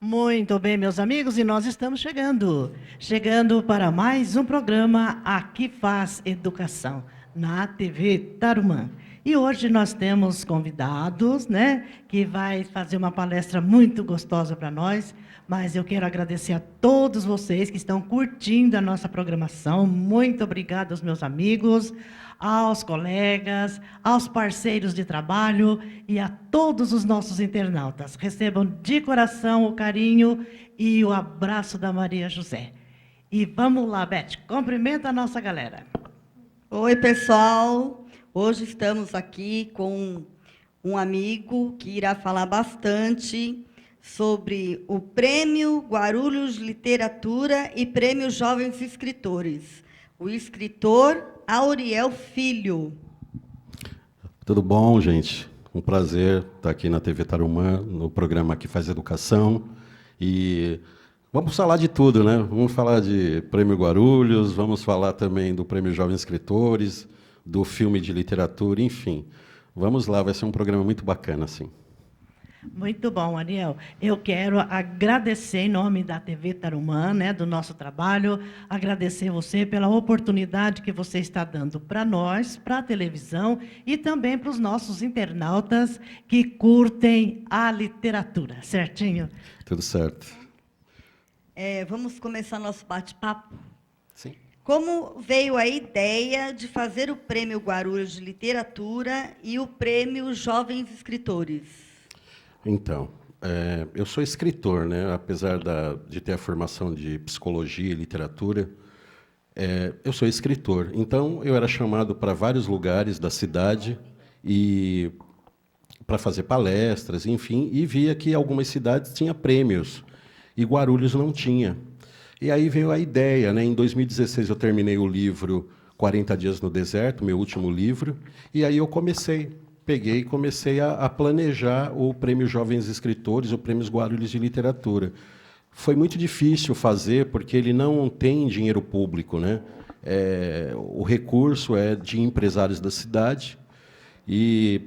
Muito bem, meus amigos, e nós estamos chegando para mais um programa Aqui Faz Educação, na TV Tarumã. E hoje nós temos convidados, né, que vai fazer uma palestra muito gostosa para nós, mas eu quero agradecer a todos vocês que estão curtindo a nossa programação. Muito obrigada aos meus amigos, aos colegas, aos parceiros de trabalho e a todos os nossos internautas. Recebam de coração o carinho e o abraço da Maria José. E vamos lá, Beth, cumprimenta a nossa galera. Oi, pessoal. Hoje estamos aqui com um amigo que irá falar bastante sobre o Prêmio Guarulhos Literatura e Prêmio Jovens Escritores. O escritor Auriel Filho. Tudo bom, gente? Um prazer estar aqui na TV Tarumã, no programa Aqui Faz Educação. E vamos falar de tudo, né? Vamos falar de Prêmio Guarulhos, vamos falar também do Prêmio Jovens Escritores, do filme de literatura, enfim. Vamos lá, vai ser um programa muito bacana, assim. Muito bom, Ariel. Eu quero agradecer em nome da TV Tarumã, né, do nosso trabalho, agradecer você pela oportunidade que você está dando para nós, para a televisão e também para os nossos internautas que curtem a literatura, certinho? Tudo certo. Vamos começar nosso bate-papo? Sim. Como veio a ideia de fazer o Prêmio Guarulhos de Literatura e o Prêmio Jovens Escritores? Então, eu sou escritor, né? Apesar de ter a formação de psicologia e literatura, eu sou escritor. Então, eu era chamado para vários lugares da cidade e para fazer palestras, enfim, e via que algumas cidades tinham prêmios e Guarulhos não tinha. E aí veio a ideia, né? Em 2016 eu terminei o livro 40 Dias no Deserto, meu último livro, e aí eu peguei e comecei a planejar o Prêmio Jovens Escritores, o Prêmio Guarulhos de Literatura. Foi muito difícil fazer, porque ele não tem dinheiro público, né? O recurso é de empresários da cidade, e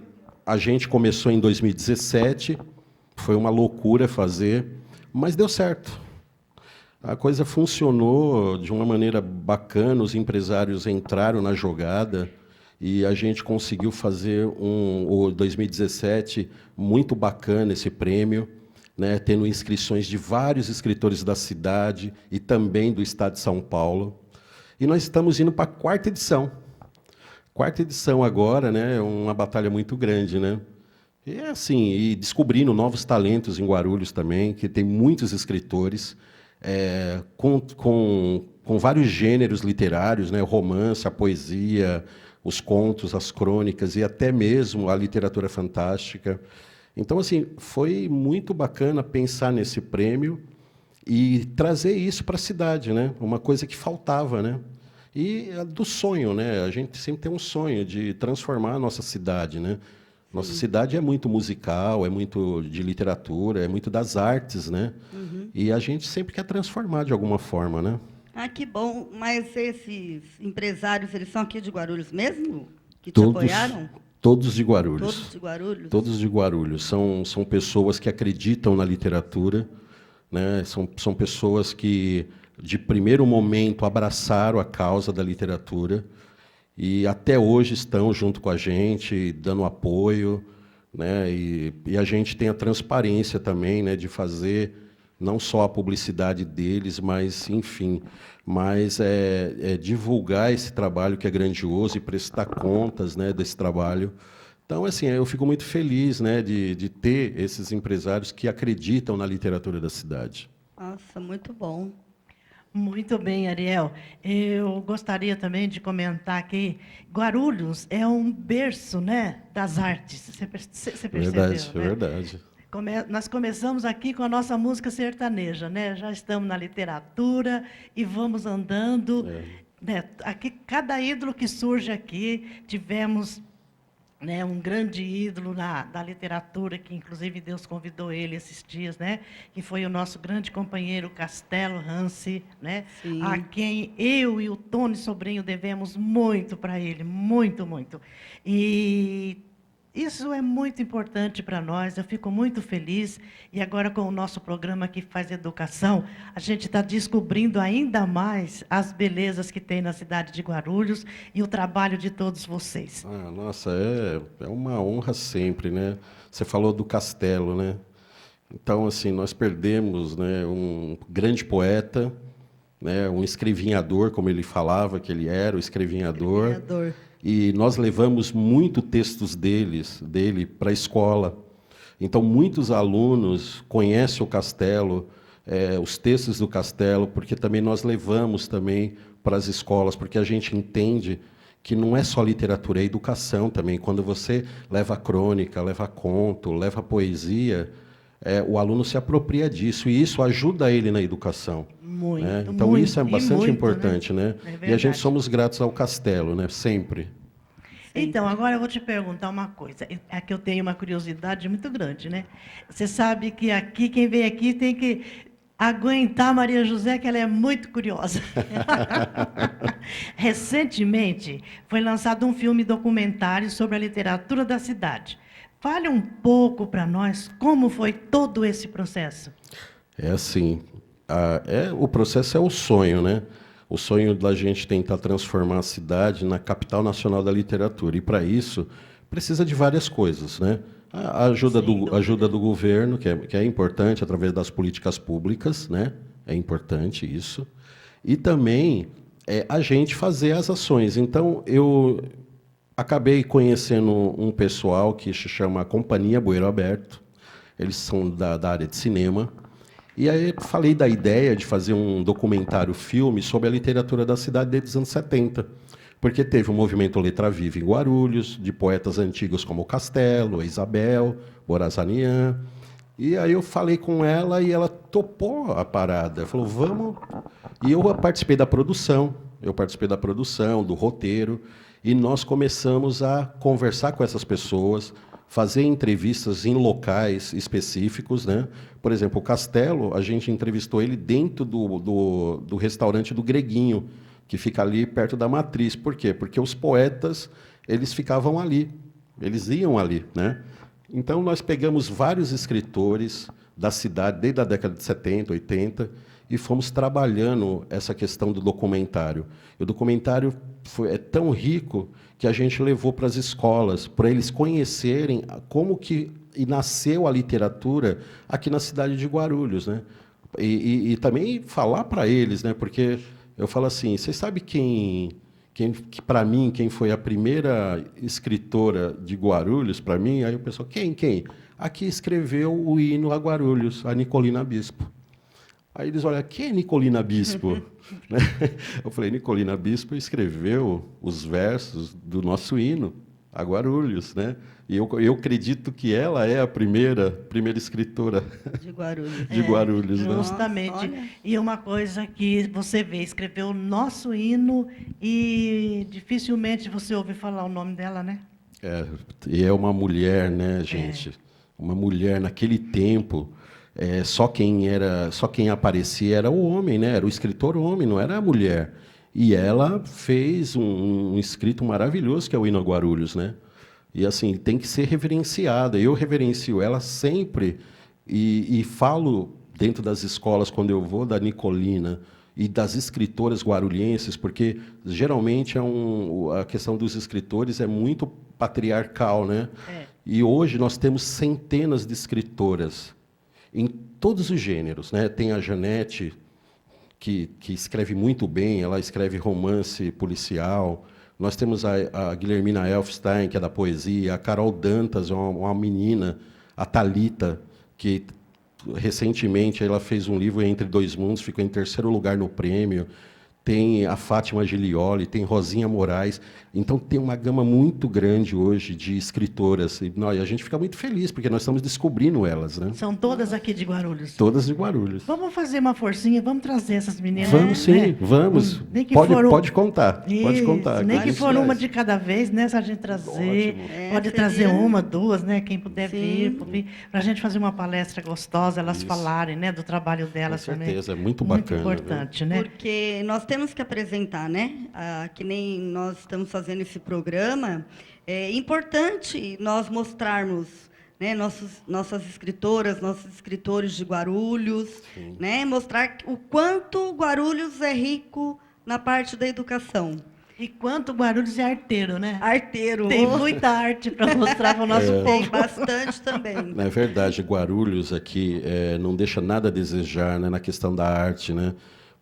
a gente começou em 2017, foi uma loucura fazer, mas deu certo. A coisa funcionou de uma maneira bacana, os empresários entraram na jogada, e a gente conseguiu fazer o 2017 muito bacana, esse prêmio, né, tendo inscrições de vários escritores da cidade e também do estado de São Paulo. E nós estamos indo para a quarta edição. Quarta edição agora, né, é uma batalha muito grande, né? E assim, e descobrindo novos talentos em Guarulhos também, que tem muitos escritores, com vários gêneros literários, né, o romance, a poesia, os contos, as crônicas e até mesmo a literatura fantástica. Então, assim, foi muito bacana pensar nesse prêmio e trazer isso para a cidade, né? Uma coisa que faltava, né? E do sonho, né? A gente sempre tem um sonho de transformar a nossa cidade, né? Nossa cidade é muito musical, é muito de literatura, é muito das artes, né? Uhum. E a gente sempre quer transformar de alguma forma, né? Ah, que bom. Mas esses empresários, eles são aqui de Guarulhos mesmo? Que te Todos, apoiaram? todos de Guarulhos. Todos de Guarulhos? Todos de Guarulhos. São pessoas que acreditam na literatura, né? São pessoas que, de primeiro momento, abraçaram a causa da literatura e até hoje estão junto com a gente, dando apoio, né? E a gente tem a transparência também, né, de fazer não só a publicidade deles, mas, enfim, divulgar esse trabalho que é grandioso e prestar contas, né, desse trabalho. Então, assim, eu fico muito feliz, né, de ter esses empresários que acreditam na literatura da cidade. Nossa, muito bom. Muito bem, Ariel. Eu gostaria também de comentar que Guarulhos é um berço, né, das artes. Você percebeu, Verdade, né? é verdade. Nós começamos aqui com a nossa música sertaneja, né? Já estamos na literatura e vamos andando. Né? Aqui, cada ídolo que surge aqui, tivemos, né, um grande ídolo da literatura, que inclusive Deus convidou ele esses dias, né, que foi o nosso grande companheiro Castelo Hansi, né, Sim. a quem eu e o Tony Sobrinho devemos muito para ele, muito, muito. Isso é muito importante para nós, eu fico muito feliz. E agora, com o nosso programa que faz educação, a gente está descobrindo ainda mais as belezas que tem na cidade de Guarulhos e o trabalho de todos vocês. Ah, nossa, é uma honra sempre, né? Você falou do Castelo, né? Então, assim, nós perdemos, né, um grande poeta, né, um escrevinhador, como ele falava que ele era, o escrevinhador. Vereador. E nós levamos muito textos dele para a escola. Então, muitos alunos conhecem o Castelo, os textos do Castelo, porque também nós levamos também para as escolas, porque a gente entende que não é só literatura, é educação também. Quando você leva crônica, leva conto, leva poesia, o aluno se apropria disso, e isso ajuda ele na educação. Muito, Né? Então, muito, isso é e bastante muito, importante, né? É E a verdade. gente somos gratos ao Castelo, né? Sempre. Então, agora eu vou te perguntar uma coisa. É que eu tenho uma curiosidade muito grande, né? Você sabe que aqui, quem vem aqui tem que aguentar a Maria José, que ela é muito curiosa. Recentemente, foi lançado um filme documentário sobre a literatura da cidade. Fale um pouco para nós como foi todo esse processo. É assim, o processo é o sonho, né? O sonho da gente tentar transformar a cidade na capital nacional da literatura. E, para isso, precisa de várias coisas, né? A ajuda do governo, que é importante, através das políticas públicas, né? É importante isso. E também a gente fazer as ações. Então, eu acabei conhecendo um pessoal que se chama Companhia Bueiro Aberto. Eles são da área de cinema. E aí falei da ideia de fazer um documentário-filme sobre a literatura da cidade desde os anos 70, porque teve o movimento Letra Viva em Guarulhos, de poetas antigos como Castelo, Isabel, Borazanian. E aí eu falei com ela e ela topou a parada. Falou, vamos. E eu participei da produção, do roteiro, e nós começamos a conversar com essas pessoas, fazer entrevistas em locais específicos, né? Por exemplo, o Castelo, a gente entrevistou ele dentro do restaurante do Greguinho, que fica ali perto da Matriz. Por quê? Porque os poetas, eles ficavam ali, eles iam ali, né? Então, nós pegamos vários escritores da cidade, desde a década de 70, 80, e fomos trabalhando essa questão do documentário. E o documentário é tão rico que a gente levou para as escolas, para eles conhecerem como que nasceu a literatura aqui na cidade de Guarulhos, né? E também falar para eles, né? Porque eu falo assim, vocês sabem que para mim, quem foi a primeira escritora de Guarulhos, para mim, aí o pessoal, quem? Aqui escreveu o hino a Guarulhos, a Nicolina Bispo. Aí eles olham, quem é Nicolina Bispo? Né? Eu falei, Nicolina Bispo escreveu os versos do nosso hino a Guarulhos, né? E eu acredito que ela é a primeira escritora De Guarulhos. de Guarulhos, né? Justamente. Nossa, olha. E uma coisa que você vê, escreveu o nosso hino e dificilmente você ouve falar o nome dela, né? E é uma mulher, né, gente? Uma mulher naquele tempo. Só quem aparecia era o homem, né? Era o escritor homem, não era a mulher. E ela fez um escrito maravilhoso que é o hino a Guarulhos, né? E assim tem que ser reverenciada. Eu reverencio ela sempre e falo dentro das escolas quando eu vou da Nicolina e das escritoras guarulhenses, porque geralmente a questão dos escritores é muito patriarcal, né? E hoje nós temos centenas de escritoras em todos os gêneros, né? Tem a Janete, que escreve muito bem, ela escreve romance policial. Nós temos a Guilhermina Elfstein, que é da poesia, a Carol Dantas, uma menina, a Thalita, que recentemente ela fez um livro Entre Dois Mundos, ficou em 3º lugar no prêmio. Tem a Fátima Gilioli, tem Rosinha Moraes. Então, tem uma gama muito grande hoje de escritoras. E a gente fica muito feliz, porque nós estamos descobrindo elas, né? São todas aqui de Guarulhos. Todas de Guarulhos. Vamos fazer uma forcinha, vamos trazer essas meninas. Vamos sim, né? vamos. Nem que Pode for contar, pode Isso, contar. Nem a que gente for traz. uma de cada vez, né? Se a gente trazer. Ótimo. Pode Seria- trazer uma, duas, né? Quem puder Sim. vir, para a gente fazer uma palestra gostosa, elas Isso. falarem, né? Do trabalho delas Com também. certeza, é muito bacana, Muito importante, né? Porque nós temos que apresentar, né? Que nem nós estamos fazendo esse programa, É importante nós mostrarmos, né, nossas escritoras, nossos escritores de Guarulhos, né, mostrar o quanto Guarulhos é rico na parte da educação. E quanto Guarulhos é arteiro, né? Arteiro. Tem muita arte para mostrar para o nosso Tem povo. bastante também. Na verdade, Guarulhos aqui não deixa nada a desejar, né, na questão da arte, né?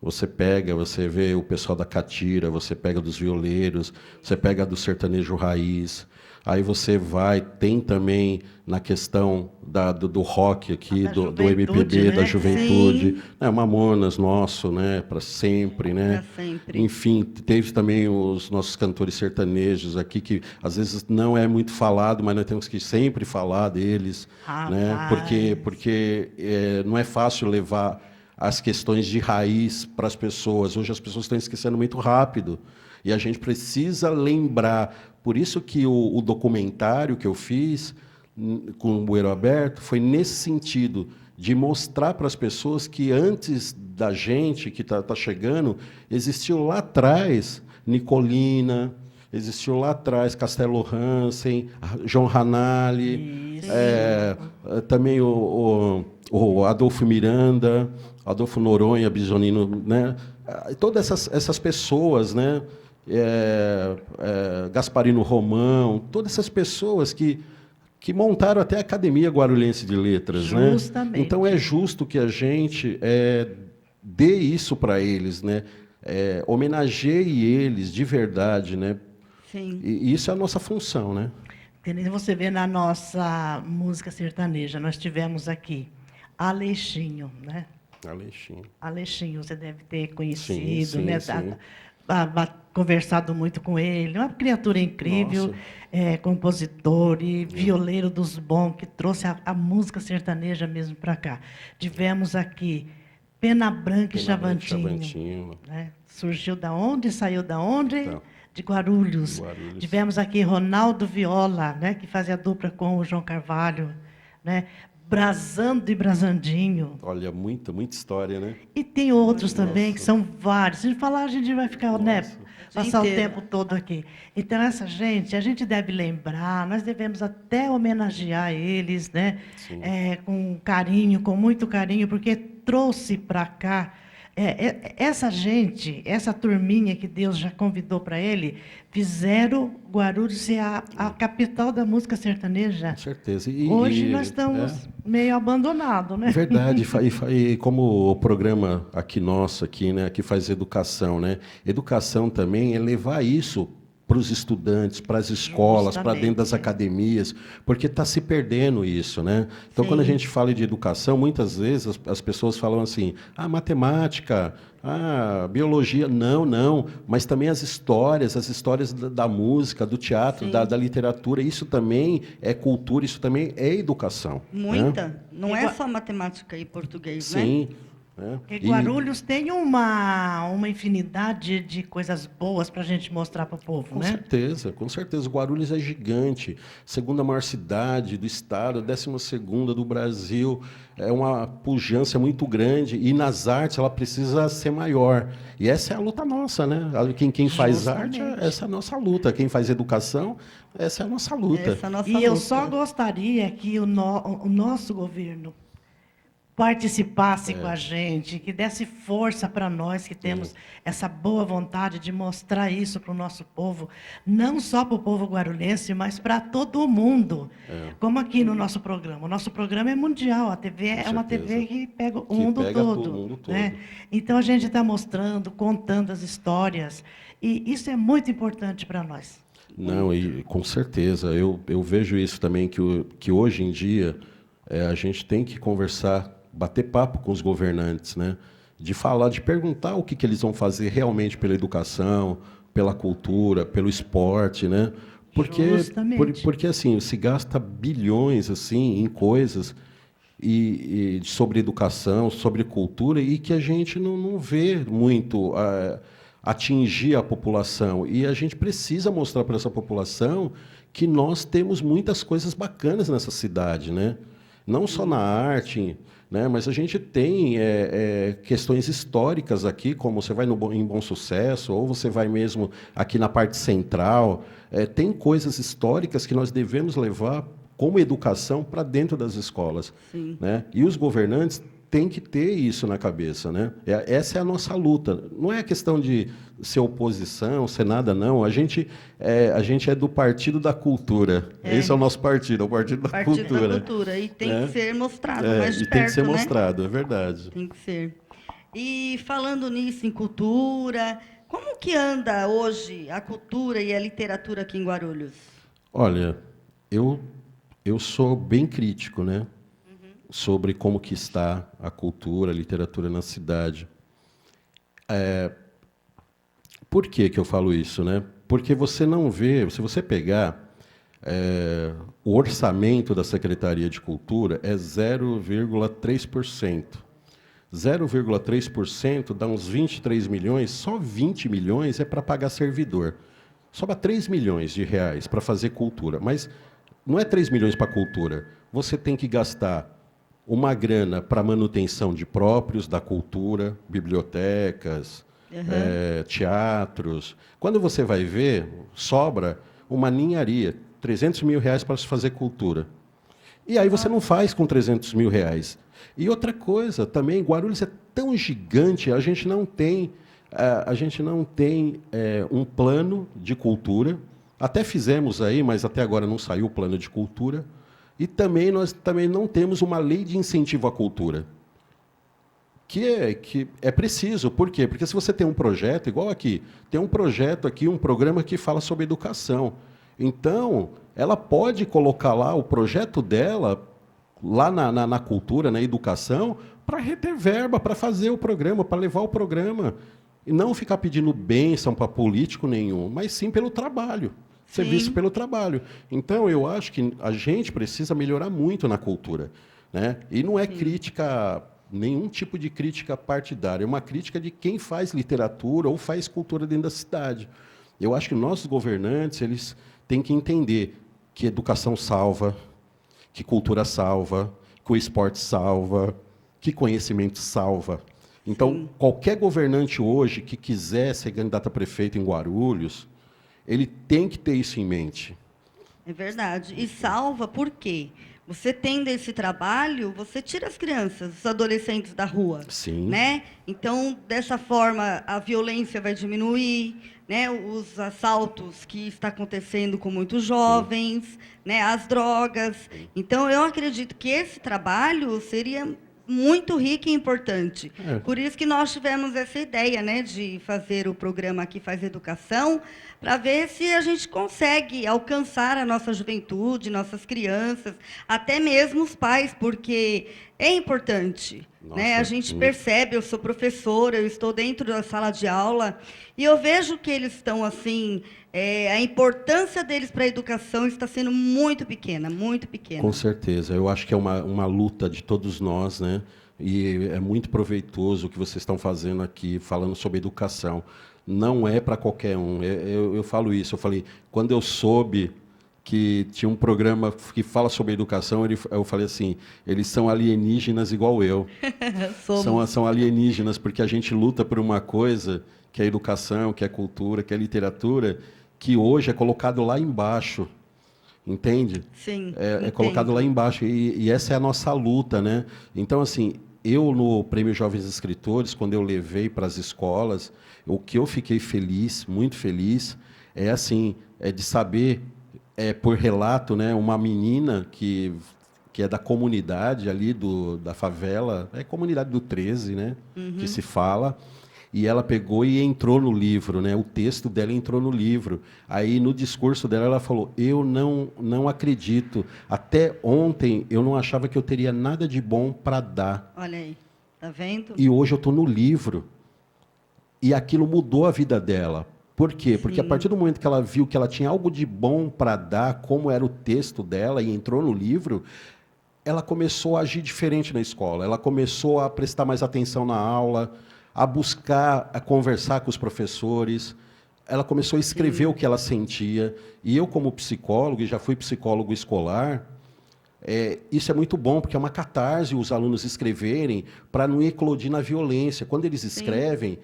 Você pega, você vê o pessoal da catira, você pega dos violeiros, você pega do sertanejo raiz. Aí você vai, tem também na questão do rock aqui, do MPB, né? da juventude. Sim. Né, Mamonas, nosso, né, para sempre, né? Pra sempre. Enfim, teve também os nossos cantores sertanejos aqui, que às vezes não é muito falado, mas nós temos que sempre falar deles, né? Rapaz. Porque não é fácil levar as questões de raiz para as pessoas. Hoje as pessoas estão esquecendo muito rápido. E a gente precisa lembrar. Por isso que o documentário que eu fiz com o Bueiro Aberto foi nesse sentido, de mostrar para as pessoas que antes da gente, que está chegando, existiu lá atrás Nicolina, existiu lá atrás Castelo Hansen, João Ranalli, também o Adolfo Miranda, Adolfo Noronha, Bisonino, né? Todas essas pessoas, né? Gasparino Romão, todas essas pessoas que montaram até a Academia Guarulhense de Letras. Justamente. Né? Então, é justo que a gente dê isso para eles, né? Homenageie eles de verdade. Né? Sim. E isso é a nossa função. Né? Você vê na nossa música sertaneja, nós tivemos aqui Aleixinho, né? Aleixinho, você deve ter conhecido, sim, né? Sim. Conversado muito com ele, uma criatura incrível, compositor e violeiro dos bons, que trouxe a música sertaneja mesmo para cá. Tivemos aqui Pena Branca e Chavantinho. Né? Surgiu da onde? Saiu da onde? Então, de Guarulhos. Tivemos aqui Ronaldo Viola, né? Que fazia dupla com o João Carvalho. Né? Brasando e Brasandinho. Olha, muita história, né? E tem outros também, que são vários. Se a gente falar, a gente vai ficar, né, passar o tempo todo aqui. Então, essa gente, a gente deve lembrar, nós devemos até homenagear eles, né? Com carinho, com muito carinho, porque trouxe para cá essa gente, essa turminha que Deus já convidou para ele, fizeram Guarulhos ser a capital da música sertaneja. Com certeza. Hoje nós estamos meio abandonados, né? Verdade. E como o programa aqui nosso, aqui, né, que faz educação, né? Educação também é levar isso para os estudantes, para as escolas, para dentro das academias, porque está se perdendo isso, né? Então, quando a gente fala de educação, muitas vezes as pessoas falam assim, matemática, biologia, não, mas também as histórias da música, do teatro, da literatura, isso também é cultura, isso também é educação. Muita, né? Não é só matemática e português, Sim. né? E Guarulhos tem uma infinidade de coisas boas para a gente mostrar para o povo, com né? Com certeza. Guarulhos é gigante, segunda maior cidade do estado, 12ª do Brasil, é uma pujança muito grande e nas artes ela precisa ser maior. E essa é a luta nossa, né? Quem faz arte, essa é a nossa luta. Quem faz educação, essa é a nossa luta. Essa é a nossa e luta. eu só gostaria que o nosso governo participasse com a gente, que desse força para nós que temos essa boa vontade de mostrar isso para o nosso povo, não só para o povo guarulhense, mas para todo mundo. Como aqui no nosso programa. O nosso programa é mundial, a TV é uma TV que pega o mundo todo. Né? Então, a gente está mostrando, contando as histórias, e isso é muito importante para nós. Não, e com certeza. Eu vejo isso também, que hoje em dia a gente tem que conversar, bater papo com os governantes, né? De falar, de perguntar o que eles vão fazer realmente pela educação, pela cultura, pelo esporte, né? Porque assim, se gasta bilhões assim em coisas e sobre educação, sobre cultura, e que a gente não vê muito atingir a população. E a gente precisa mostrar para essa população que nós temos muitas coisas bacanas nessa cidade, né? Não só na arte, né, mas a gente tem questões históricas aqui, como você vai em Bom Sucesso, ou você vai mesmo aqui na parte central. Tem coisas históricas que nós devemos levar como educação para dentro das escolas. Sim. Né? E os governantes têm que ter isso na cabeça. Né? Essa é a nossa luta. Não é questão de ser oposição, ser nada, não. A gente é do Partido da Cultura. Esse é o nosso partido, é o Partido da Cultura. Partido da Cultura. E tem que ser mostrado mais de e perto, tem que ser né? mostrado, é verdade. Tem que ser. E falando nisso, em cultura, como que anda hoje a cultura e a literatura aqui em Guarulhos? Olha, eu sou bem crítico, né, sobre como que está a cultura, a literatura na cidade. Por que eu falo isso, né? Porque você não vê, se você pegar o orçamento da Secretaria de Cultura é 0,3%. 0,3% dá uns 23 milhões, só 20 milhões é para pagar servidor. Sobra 3 milhões de reais para fazer cultura, mas não é 3 milhões para cultura. Você tem que gastar uma grana para manutenção de próprios da cultura, bibliotecas, teatros. Quando você vai ver, sobra uma ninharia, 300 mil reais para se fazer cultura. E aí você não faz com 300 mil reais. E outra coisa também, Guarulhos é tão gigante, a gente não tem um plano de cultura. Até fizemos aí, mas até agora não saiu o plano de cultura. E também nós também não temos uma lei de incentivo à cultura. Que é preciso. Por quê? Porque se você tem um projeto, igual aqui, tem um projeto aqui, um programa que fala sobre educação. Então, ela pode colocar lá o projeto dela, lá na cultura, na educação, para reter verba, para fazer o programa, para levar o programa. E não ficar pedindo bênção para político nenhum, mas sim pelo trabalho. Ser visto pelo trabalho. Então, eu acho que a gente precisa melhorar muito na cultura. Né? E não é crítica, nenhum tipo de crítica partidária, é uma crítica de quem faz literatura ou faz cultura dentro da cidade. Eu acho que nossos governantes eles têm que entender que educação salva, que cultura salva, que o esporte salva, que conhecimento salva. Então, qualquer governante hoje que quiser ser candidato a prefeito em Guarulhos, ele tem que ter isso em mente. É verdade. E salva por quê? Você tendo esse trabalho, você tira as crianças, os adolescentes da rua. Sim. Né? Então, dessa forma, a violência vai diminuir, né? Os assaltos que está acontecendo com muitos jovens, né? As drogas. Então, eu acredito que esse trabalho seria muito rico e importante. Por isso que nós tivemos essa ideia, né, de fazer o programa Aqui Faz Educação, para ver se a gente consegue alcançar a nossa juventude, nossas crianças, até mesmo os pais, porque é importante. Nossa, né? A gente percebe, eu sou professora, eu estou dentro da sala de aula, e eu vejo que eles estão assim, a importância deles para a educação está sendo muito pequena, muito pequena. Com certeza. Eu acho que é uma luta de todos nós, né? E é muito proveitoso o que vocês estão fazendo aqui, falando sobre educação. Não é para qualquer um. Eu falo isso. Eu falei, quando eu soube que tinha um programa que fala sobre educação, eu falei assim, eles são alienígenas igual eu. São alienígenas, porque a gente luta por uma coisa que é educação, que é cultura, que é literatura, que hoje é colocado lá embaixo. Entende? Sim. É colocado lá embaixo. E essa é a nossa luta, né? Então, assim, eu no Prêmio Jovens Escritores, quando eu levei para as escolas, o que eu fiquei feliz, muito feliz, é assim, de saber, por relato, né, uma menina que é da comunidade ali da favela, é a comunidade do 13, né, que se fala, e ela pegou e entrou no livro, né, o texto dela entrou no livro. Aí, no discurso dela, ela falou, eu não acredito, até ontem eu não achava que eu teria nada de bom para dar. Olha aí, tá vendo? E hoje eu estou no livro. E aquilo mudou a vida dela. Por quê? Sim. Porque a partir do momento que ela viu que ela tinha algo de bom para dar, como era o texto dela, e entrou no livro, ela começou a agir diferente na escola. Ela começou a prestar mais atenção na aula, a buscar, a conversar com os professores. Ela começou a escrever o que ela sentia. E eu, como psicólogo, e já fui psicólogo escolar, Isso é muito bom, porque é uma catarse os alunos escreverem para não eclodir na violência. Quando eles escrevem,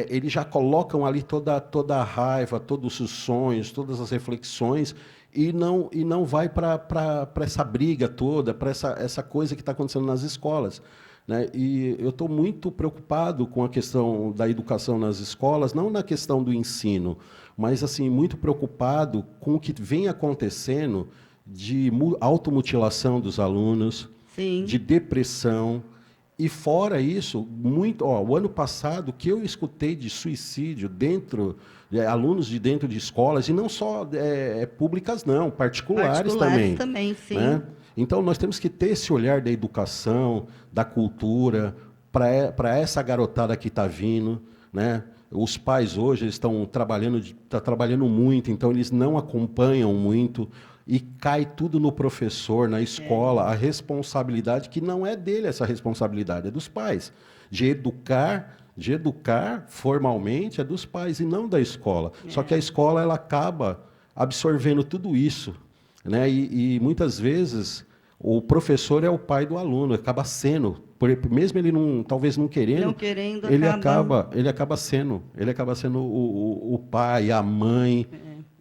eles já colocam ali toda a raiva, todos os sonhos, todas as reflexões, e não vai para essa briga toda, para essa coisa que está acontecendo nas escolas. Né? E eu estou muito preocupado com a questão da educação nas escolas, não na questão do ensino, mas assim muito preocupado com o que vem acontecendo de automutilação dos alunos, Sim. de depressão. E fora isso, o ano passado, que eu escutei de suicídio alunos de dentro de escolas, e não só públicas, não, particulares também, sim. Né? Então, nós temos que ter esse olhar da educação, da cultura, para essa garotada que está vindo. Né? Os pais hoje estão trabalhando muito, então eles não acompanham muito, e cai tudo no professor, na escola, a responsabilidade, que não é dele essa responsabilidade, é dos pais. De educar formalmente é dos pais e não da escola. Só que a escola ela acaba absorvendo tudo isso. Né? E muitas vezes o professor é o pai do aluno, acaba sendo, mesmo ele talvez não querendo, ele acaba sendo o pai, a mãe,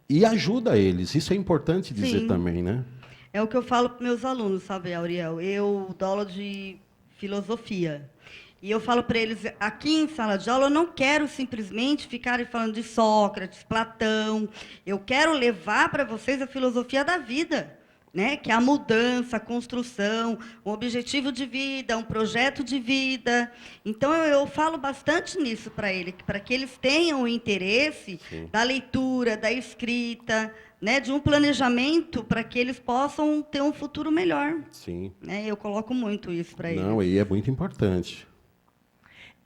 e ajuda eles. Isso é importante dizer também, né? É o que eu falo para meus alunos, sabe, Auriel? Eu dou aula de filosofia. E eu falo para eles, aqui em sala de aula, eu não quero simplesmente ficar falando de Sócrates, Platão. Eu quero levar para vocês a filosofia da vida, né? Que é a mudança, a construção, um objetivo de vida, um projeto de vida. Então, eu falo bastante nisso para eles, para que eles tenham o interesse da leitura, da escrita, né? De um planejamento para que eles possam ter um futuro melhor. Sim. Né? Eu coloco muito isso para eles. Não, e é muito importante.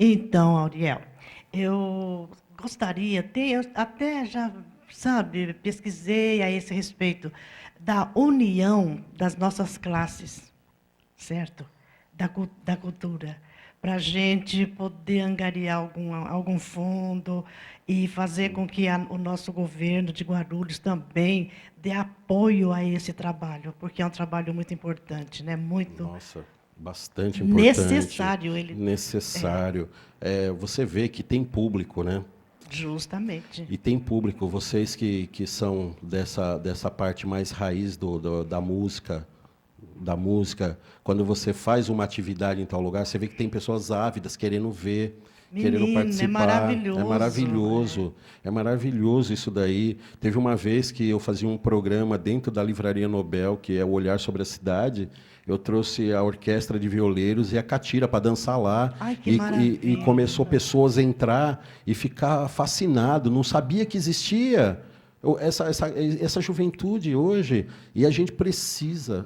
Então, Auriel, eu gostaria, eu até já, pesquisei a esse respeito da união das nossas classes, certo? Da cultura, para a gente poder angariar algum fundo e fazer com que o nosso governo de Guarulhos também dê apoio a esse trabalho, porque é um trabalho muito importante, né? Nossa, bastante importante. Necessário. Você vê que tem público, né? Justamente. E tem público, vocês que são dessa parte mais raiz da música, quando você faz uma atividade em tal lugar, você vê que tem pessoas ávidas querendo ver, querendo participar. É maravilhoso. É maravilhoso. É maravilhoso isso daí. Teve uma vez que eu fazia um programa dentro da Livraria Nobel, que é o Olhar sobre a Cidade. Eu trouxe a orquestra de violeiros e a catira para dançar lá. Ai, que maravilha. E começou pessoas a entrar e ficar fascinado, não sabia que existia essa juventude hoje. E a gente precisa.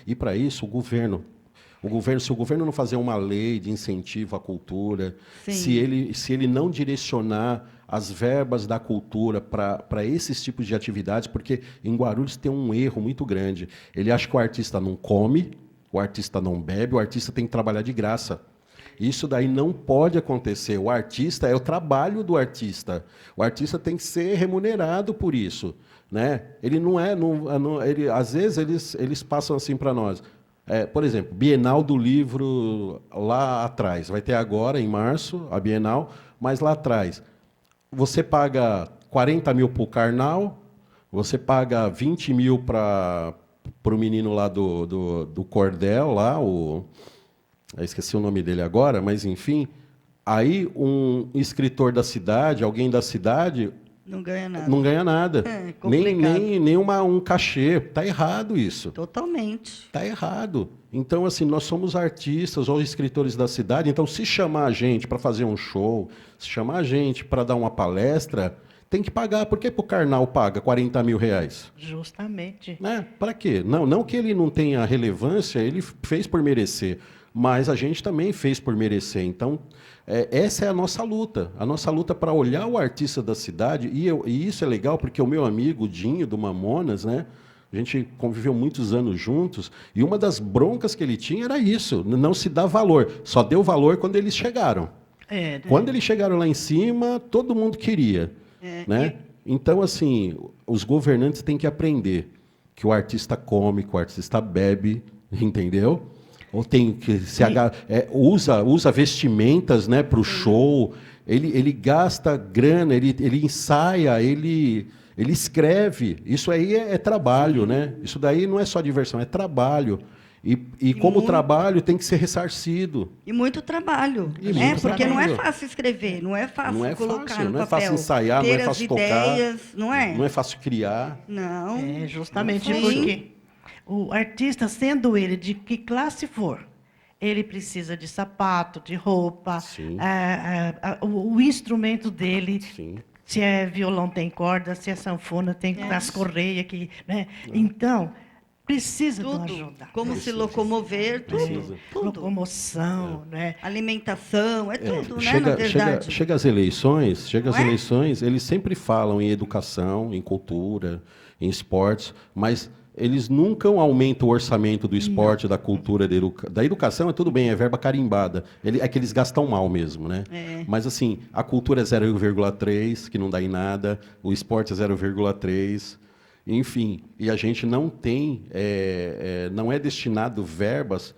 E para isso, se o governo não fazer uma lei de incentivo à cultura, se ele não direcionar as verbas da cultura para esses tipos de atividades, porque em Guarulhos tem um erro muito grande. Ele acha que o artista não come, o artista não bebe, o artista tem que trabalhar de graça. Isso daí não pode acontecer. O artista é o trabalho do artista. O artista tem que ser remunerado por isso. Né? Ele não é... às vezes eles passam assim para nós. Por exemplo, Bienal do Livro lá atrás. Vai ter agora, em março, a Bienal, mas lá atrás. Você paga 40 mil para o Karnal, você paga 20 mil para o menino lá do Cordel, lá, eu esqueci o nome dele agora, mas enfim. Aí um escritor da cidade, alguém da cidade... Não ganha nada. Não ganha nada. Nem um cachê. Está errado isso. Totalmente. Está errado. Então, assim, nós somos artistas ou escritores da cidade, então, se chamar a gente para fazer um show, se chamar a gente para dar uma palestra, tem que pagar. Por que o Karnal paga 40 mil reais? Justamente. Para quê? Não que ele não tenha relevância, ele fez por merecer, mas a gente também fez por merecer. Então, essa é a nossa luta para olhar o artista da cidade, e isso é legal porque o meu amigo Dinho, do Mamonas, né? A gente conviveu muitos anos juntos, e uma das broncas que ele tinha era isso, não se dá valor, só deu valor quando eles chegaram. Quando eles chegaram lá em cima, todo mundo queria. Né? Então, assim, os governantes têm que aprender que o artista come, que o artista bebe, entendeu? Ou tem que usa vestimentas, né, para o show. Ele gasta grana, ele ensaia, ele escreve. Isso aí é trabalho, né? Isso daí não é só diversão, é trabalho. E como trabalho tem que ser ressarcido. E muito trabalho, E né? muito Porque não é trabalho. fácil escrever, não é fácil Não é colocar fácil, no não é papel. fácil ensaiar, não ter é fácil as tocar. ideias, não é? Não é fácil criar. Não. É, justamente Sim. porque o artista, sendo ele de que classe for, ele precisa de sapato, de roupa, Sim. o instrumento dele, Sim. se é violão tem corda, se é sanfona tem as correias, né? Então, precisa de uma Tudo. ajuda. Como se locomover, Precisa. tudo. Locomoção, né? Alimentação, é tudo, né? Na verdade. Chega as eleições, eles sempre falam em educação, em cultura, em esportes, mas eles nunca aumentam o orçamento do esporte, da cultura, da educação, é tudo bem, é verba carimbada. É que eles gastam mal mesmo, né? Mas assim, a cultura é 0,3, que não dá em nada, o esporte é 0,3, enfim, e a gente não tem, não é destinado verbas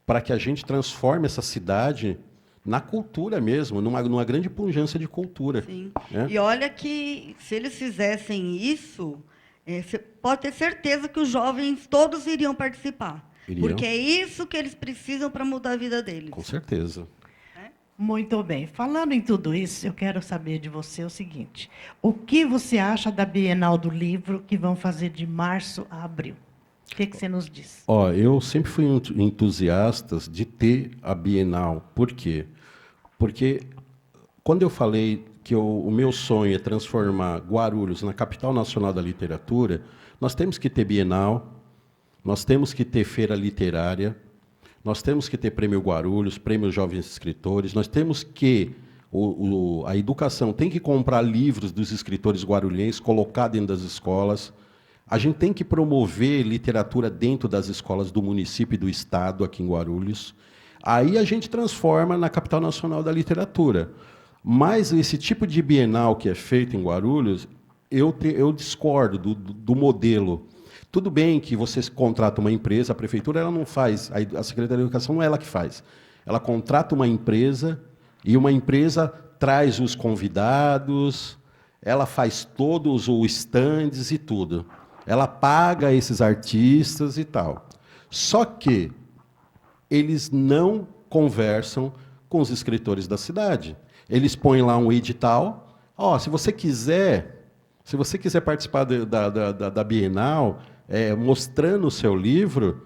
para que a gente transforme essa cidade na cultura mesmo, numa grande pujança de cultura. Sim. Né? E olha que se eles fizessem isso, você pode ter certeza que os jovens todos iriam participar. Iriam. Porque é isso que eles precisam para mudar a vida deles. Com certeza. Muito bem. Falando em tudo isso, eu quero saber de você o seguinte: o que você acha da Bienal do Livro que vão fazer de março a abril? O que você nos diz? Ó, eu sempre fui entusiasta de ter a Bienal. Por quê? Porque quando eu falei que o meu sonho é transformar Guarulhos na capital nacional da literatura, nós temos que ter Bienal, nós temos que ter feira literária, nós temos que ter Prêmio Guarulhos, Prêmio Jovens Escritores, nós temos que... a educação tem que comprar livros dos escritores guarulhenses, colocar dentro das escolas. A gente tem que promover literatura dentro das escolas do município e do estado, aqui em Guarulhos. Aí a gente transforma na capital nacional da literatura. Mas esse tipo de bienal que é feito em Guarulhos, eu discordo do modelo. Tudo bem que você contrata uma empresa, a prefeitura ela não faz, a Secretaria da Educação não é ela que faz. Ela contrata uma empresa e uma empresa traz os convidados, ela faz todos os stands e tudo. Ela paga esses artistas e tal. Só que eles não conversam com os escritores da cidade. Eles põem lá um edital. Ó, se você quiser participar da Bienal, mostrando o seu livro,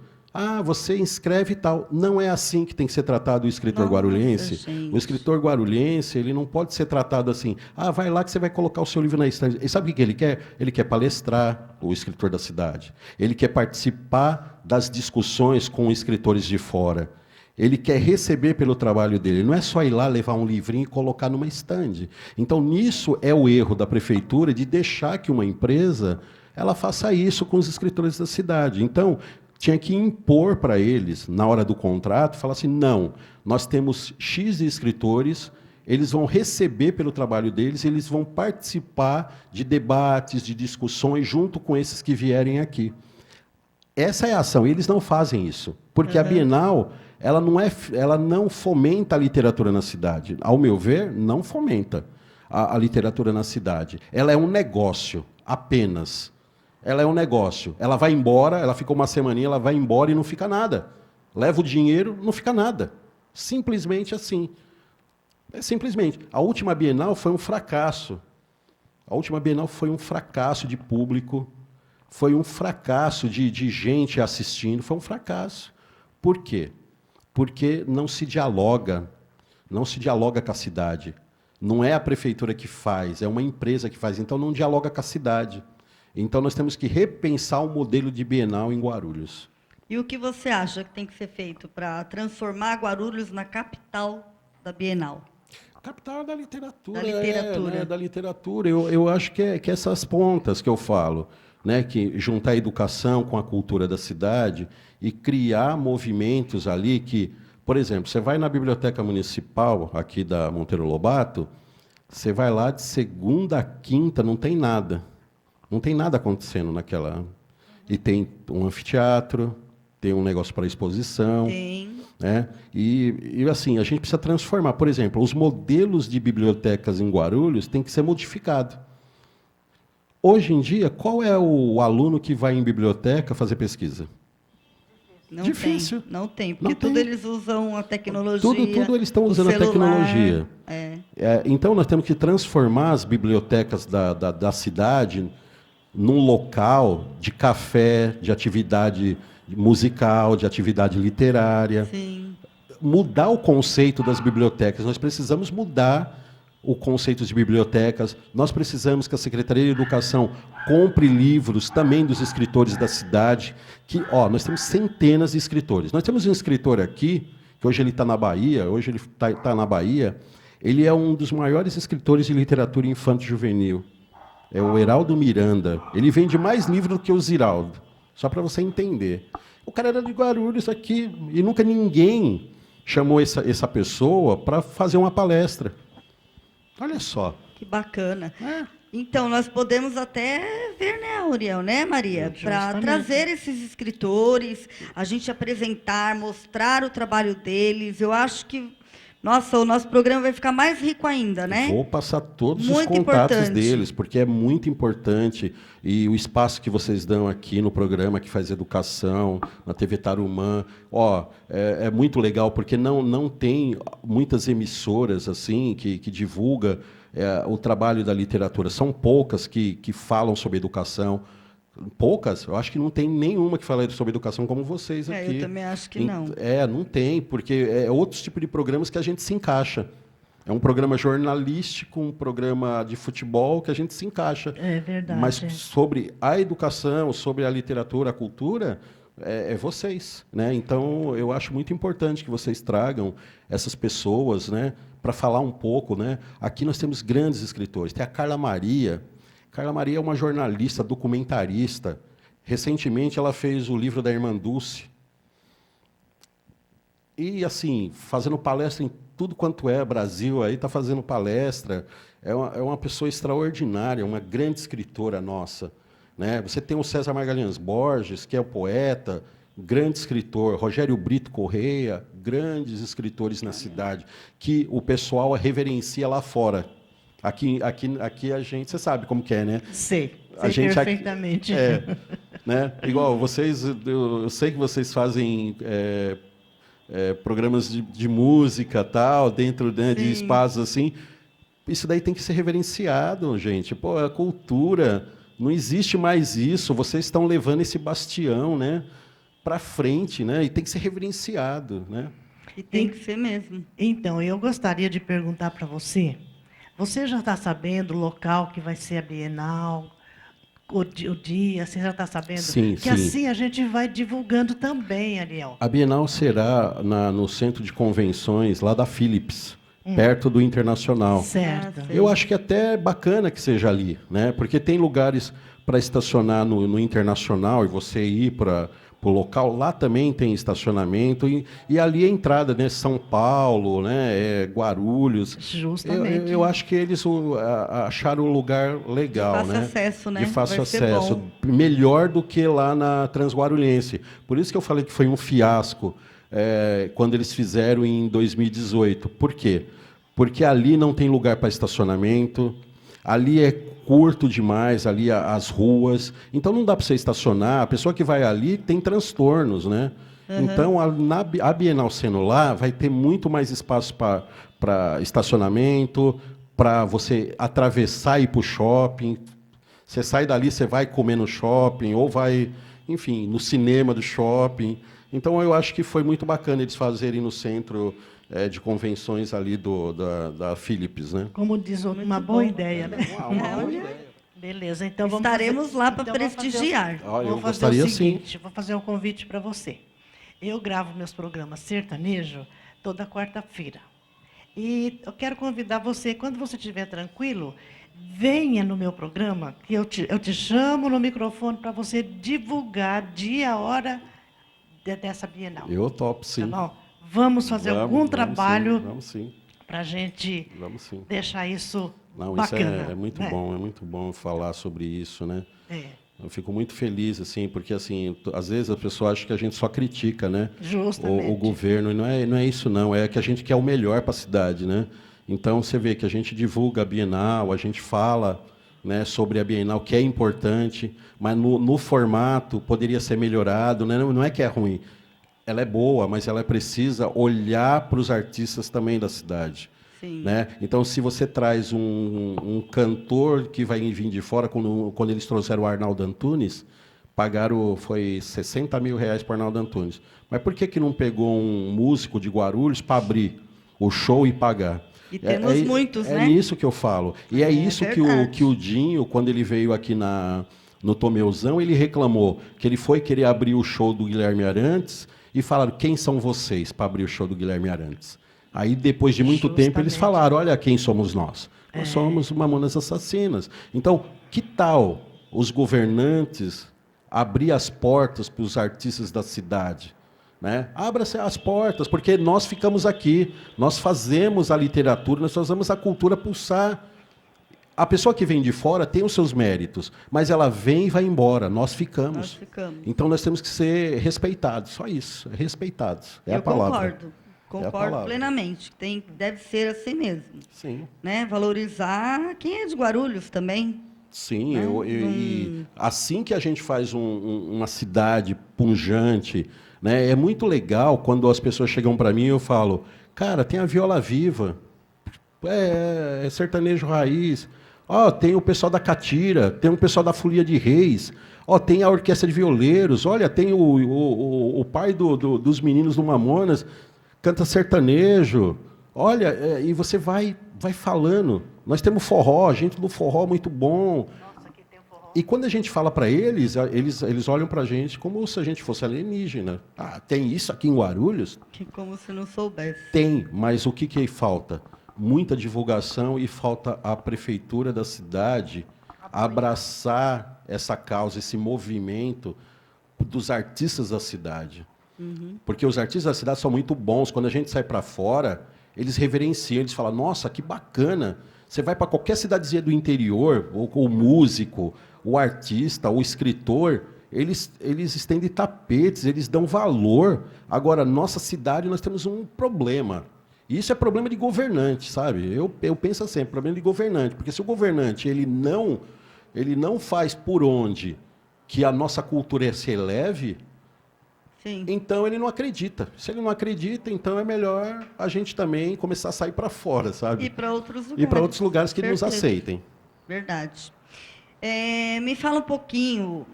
você inscreve e tal. Não é assim que tem que ser tratado o escritor guarulhense. Gente. O escritor guarulhense, ele não pode ser tratado assim. Vai lá que você vai colocar o seu livro na estante. E sabe o que ele quer? Ele quer palestrar, o escritor da cidade. Ele quer participar das discussões com escritores de fora. Ele quer receber pelo trabalho dele. Não é só ir lá, levar um livrinho e colocar numa estande. Então, nisso é o erro da prefeitura de deixar que uma empresa ela faça isso com os escritores da cidade. Então, tinha que impor para eles, na hora do contrato, falar assim, não, nós temos X escritores, eles vão receber pelo trabalho deles, eles vão participar de debates, de discussões, junto com esses que vierem aqui. Essa é a ação, e eles não fazem isso, porque a Bienal ela não fomenta a literatura na cidade. Ao meu ver, não fomenta a literatura na cidade. Ela é um negócio, apenas. Ela é um negócio. Ela vai embora, ela fica uma semaninha, ela vai embora e não fica nada. Leva o dinheiro, não fica nada. Simplesmente assim. Simplesmente. A última Bienal foi um fracasso. A última Bienal foi um fracasso de público, foi um fracasso de gente assistindo, foi um fracasso. Por quê? Porque não se dialoga com a cidade. Não é a prefeitura que faz, é uma empresa que faz, então não dialoga com a cidade. Então nós temos que repensar o modelo de Bienal em Guarulhos. E o que você acha que tem que ser feito para transformar Guarulhos na capital da Bienal? Capital da literatura. Da literatura. Da literatura. Eu acho que é essas pontas que eu falo, né, que juntar a educação com a cultura da cidade e criar movimentos ali que, por exemplo, você vai na Biblioteca Municipal aqui da Monteiro Lobato, você vai lá de segunda a quinta, não tem nada. Não tem nada acontecendo naquela... E tem um anfiteatro, tem um negócio para exposição. Tem. Né? E assim, a gente precisa transformar. Por exemplo, os modelos de bibliotecas em Guarulhos têm que ser modificados. Hoje em dia, qual é o aluno que vai em biblioteca fazer pesquisa? Não Difícil. tem, não tem, porque Não tem. tudo eles usam a tecnologia. Tudo eles estão o usando a celular, tecnologia. Então, nós temos que transformar as bibliotecas da cidade num local de café, de atividade musical, de atividade literária. Sim. Mudar o conceito das bibliotecas. Nós precisamos mudar o conceito de bibliotecas. Nós precisamos que a Secretaria de Educação compre livros também dos escritores da cidade. Nós temos centenas de escritores. Nós temos um escritor aqui, que hoje ele está na Bahia, ele é um dos maiores escritores de literatura infanto-juvenil. É o Heraldo Miranda. Ele vende mais livros do que o Ziraldo, só para você entender. O cara era de Guarulhos aqui, e nunca ninguém chamou essa pessoa para fazer uma palestra. Olha só. Que bacana. Então, nós podemos até ver, né, Auriel, né, Maria? Para trazer esses escritores, a gente apresentar, mostrar o trabalho deles. Eu acho que, nossa, o nosso programa vai ficar mais rico ainda, né? Vou passar todos Muito os contatos importante. deles, porque é muito importante. E o espaço que vocês dão aqui no programa, que faz educação, na TV Tarumã, é muito legal, porque não tem muitas emissoras assim que divulgam o trabalho da literatura. São poucas que falam sobre educação. Poucas, eu acho que não tem nenhuma que fale sobre educação como vocês aqui. Eu também acho que não. Não tem, porque é outros tipos de programas que a gente se encaixa. É um programa jornalístico, um programa de futebol que a gente se encaixa. É verdade. Mas sobre a educação, sobre a literatura, a cultura, é vocês. Né? Então, eu acho muito importante que vocês tragam essas pessoas, né, para falar um pouco. Né? Aqui nós temos grandes escritores. Tem a Carla Maria. Carla Maria é uma jornalista, documentarista. Recentemente, ela fez o livro da Irmã Dulce. E, assim, fazendo palestra em tudo quanto é Brasil, aí está fazendo palestra. É uma pessoa extraordinária, uma grande escritora nossa. Né? Você tem o César Magalhães Borges, que é o poeta, grande escritor. Rogério Brito Correia, grandes escritores na cidade, que o pessoal reverencia lá fora. Aqui a gente, você sabe como que é, né? Sei perfeitamente. Né? Igual vocês, eu sei que vocês fazem programas de música, tal, dentro, né, de espaços assim. Isso daí tem que ser reverenciado, gente. Pô, a cultura, não existe mais isso. Vocês estão levando esse bastião, né, para frente, né? E tem que ser reverenciado, né? E tem que ser mesmo. Então, eu gostaria de perguntar para você. Você já está sabendo o local que vai ser a Bienal, o dia, você já está sabendo? Sim, que sim. assim a gente vai divulgando também, Ariel. A Bienal será no centro de convenções lá da Philips, perto do Internacional. Certo. Eu acho que é até bacana que seja ali, né? Porque tem lugares para estacionar no Internacional e você ir para o local. Lá também tem estacionamento e ali a entrada, né? São Paulo, né? Guarulhos. Justamente. Eu acho que eles acharam um lugar legal, De fácil acesso, né? De fácil Vai ser acesso. bom. Melhor do que lá na Transguarulhense. Por isso que eu falei que foi um fiasco quando eles fizeram em 2018. Por quê? Porque ali não tem lugar para estacionamento, ali é curto demais, ali as ruas, então não dá para você estacionar. A pessoa que vai ali tem transtornos, né? Então, a Bienal sendo lá, vai ter muito mais espaço para estacionamento, para você atravessar e ir para o shopping. Você sai dali, você vai comer no shopping, ou vai, enfim, no cinema do shopping. Então, eu acho que foi muito bacana eles fazerem no centro de convenções ali da Philips, né? Como diz uma boa ideia, né? Uma boa ideia. Beleza, então Estaremos lá para prestigiar. Eu gostaria o seguinte, sim. vou fazer um convite para você. Eu gravo meus programas sertanejo toda quarta-feira. E eu quero convidar você, quando você estiver tranquilo, venha no meu programa, que eu te chamo no microfone para você divulgar dia, hora dessa Bienal. Eu topo, sim. Tá bom? Vamos fazer algum trabalho Vamos sim. para a gente deixar isso Não, bacana. isso é muito né? bom, é muito bom falar sobre isso, né? Eu fico muito feliz, assim, porque assim, às vezes a pessoa acha que a gente só critica, né? Justamente. O governo, e não é isso não, é que a gente quer o melhor para a cidade, né? Então você vê que a gente divulga a Bienal, a gente fala, né, sobre a Bienal, que é importante, mas no formato poderia ser melhorado, né? Não é que é ruim, ela é boa, mas ela precisa olhar para os artistas também da cidade. Sim. Né? Então, se você traz um cantor que vai vir de fora, quando eles trouxeram o Arnaldo Antunes, pagaram, foi R$60 mil para o Arnaldo Antunes. Mas por que não pegou um músico de Guarulhos para abrir o show e pagar? E temos muitos, né? É nisso que eu falo. E é isso verdade. que o Dinho, quando ele veio aqui no Tomeuzão, ele reclamou que ele foi querer abrir o show do Guilherme Arantes e falaram, quem são vocês para abrir o show do Guilherme Arantes? Aí, depois de muito tempo, eles falaram, olha quem somos nós. Nós somos Mamonas Assassinas. Então, que tal os governantes abrir as portas para os artistas da cidade? Né? Abra-se as portas, porque nós ficamos aqui, nós fazemos a literatura, nós fazemos a cultura pulsar. A pessoa que vem de fora tem os seus méritos, mas ela vem e vai embora, nós ficamos. Então, nós temos que ser respeitados, só isso, respeitados, é a palavra. Concordo plenamente. Deve ser assim mesmo. Sim. Né? Valorizar quem é de Guarulhos também. Sim, né? E assim que a gente faz uma cidade pujante, né, é muito legal quando as pessoas chegam para mim e eu falo, cara, tem a Viola Viva, é sertanejo raiz, tem o pessoal da Catira, tem o pessoal da Folia de Reis, tem a Orquestra de Violeiros, olha, tem o pai dos meninos do Mamonas, canta sertanejo, olha, e você vai falando. Nós temos forró, gente do forró muito bom. Nossa, aqui tem forró. E quando a gente fala para eles olham para a gente como se a gente fosse alienígena. Tem isso aqui em Guarulhos? Como se não soubesse. Tem, mas o que falta? Muita divulgação e falta a prefeitura da cidade abraçar essa causa, esse movimento dos artistas da cidade. Porque os artistas da cidade são muito bons. Quando a gente sai para fora, eles reverenciam, eles falam, nossa, que bacana. Você vai para qualquer cidadezinha do interior, o músico, o artista, o escritor, eles estendem tapetes, eles dão valor. Agora, nossa cidade, nós temos um problema. E isso é problema de governante, sabe? Eu penso assim, é problema de governante. Porque se o governante ele não faz por onde que a nossa cultura se eleve, Sim. então ele não acredita. Se ele não acredita, então é melhor a gente também começar a sair para fora, sabe? E para outros lugares. E para outros lugares que nos aceitem. Verdade. Me fala um pouquinho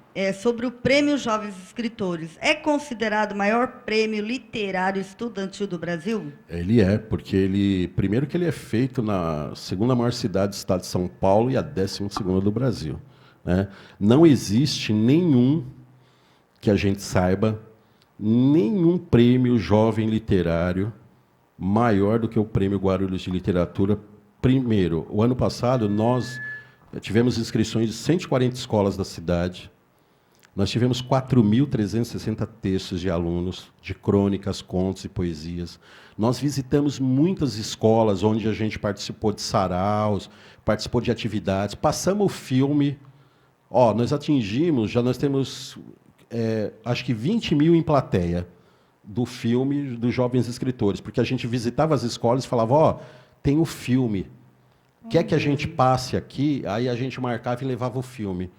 sobre o Prêmio Jovens Escritores. É considerado o maior prêmio literário estudantil do Brasil? Ele é, porque primeiro que ele é feito na segunda maior cidade do estado de São Paulo e a 12ª do Brasil. Né? Não existe nenhum, que a gente saiba, nenhum prêmio jovem literário maior do que o Prêmio Guarulhos de Literatura. Primeiro, o ano passado, nós tivemos inscrições de 140 escolas da cidade. Nós tivemos 4.360 textos de alunos, de crônicas, contos e poesias. Nós visitamos muitas escolas onde a gente participou de saraus, participou de atividades, passamos o filme. Nós atingimos, nós temos, acho que 20 mil em plateia do filme dos Jovens Escritores, porque a gente visitava as escolas e falava, tem o filme. Quer que a gente passe aqui? Aí a gente marcava e levava o filme.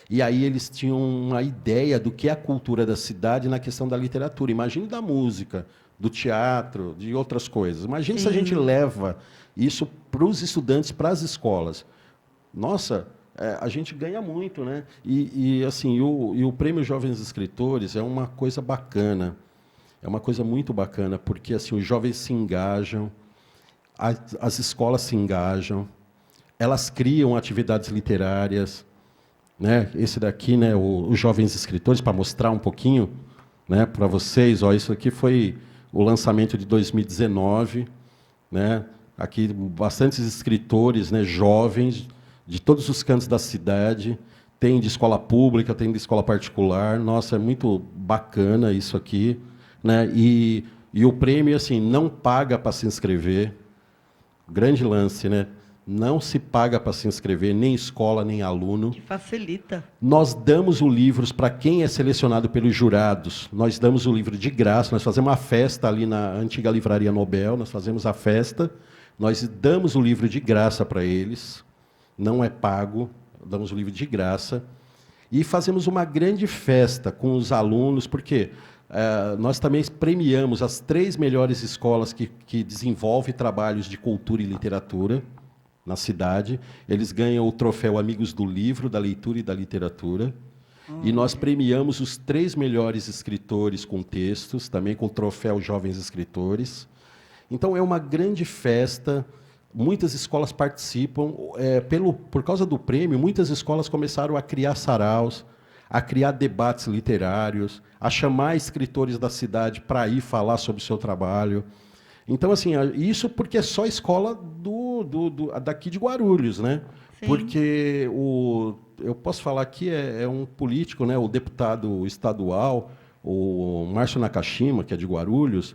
E aí eles tinham uma ideia do que é a cultura da cidade na questão da literatura. Imagine da música, do teatro, de outras coisas. Imagine se a gente leva isso para os estudantes, para as escolas. Nossa, a gente ganha muito, né? E o Prêmio Jovens Escritores é uma coisa bacana. É uma coisa muito bacana, porque assim, os jovens se engajam, as escolas se engajam, elas criam atividades literárias, né? Esse daqui, né, os Jovens Escritores, para mostrar um pouquinho, né, para vocês, isso aqui foi o lançamento de 2019, né? Aqui bastantes escritores, né, jovens de todos os cantos da cidade, tem de escola pública, tem de escola particular. Nossa, é muito bacana isso aqui, né? E o prêmio assim não paga para se inscrever. Grande lance, né? Não se paga para se inscrever, nem escola, nem aluno. Que facilita. Nós damos os livros para quem é selecionado pelos jurados. Nós damos o livro de graça. Nós fazemos uma festa ali na antiga Livraria Nobel. Nós fazemos a festa. Nós damos o livro de graça para eles. Não é pago. Damos o livro de graça. E fazemos uma grande festa com os alunos, porque nós também premiamos as 3 melhores escolas que desenvolvem trabalhos de cultura e literatura na cidade. Eles ganham o troféu Amigos do Livro, da Leitura e da Literatura. E nós premiamos os 3 melhores escritores com textos, também com o troféu Jovens Escritores. Então, é uma grande festa. Muitas escolas participam. Por causa do prêmio, muitas escolas começaram a criar saraus, a criar debates literários, a chamar escritores da cidade para ir falar sobre o seu trabalho. Então, assim, isso porque é só a escola daqui de Guarulhos, né? Sim. Porque eu posso falar que é um político, né? O deputado estadual, o Márcio Nakashima, que é de Guarulhos,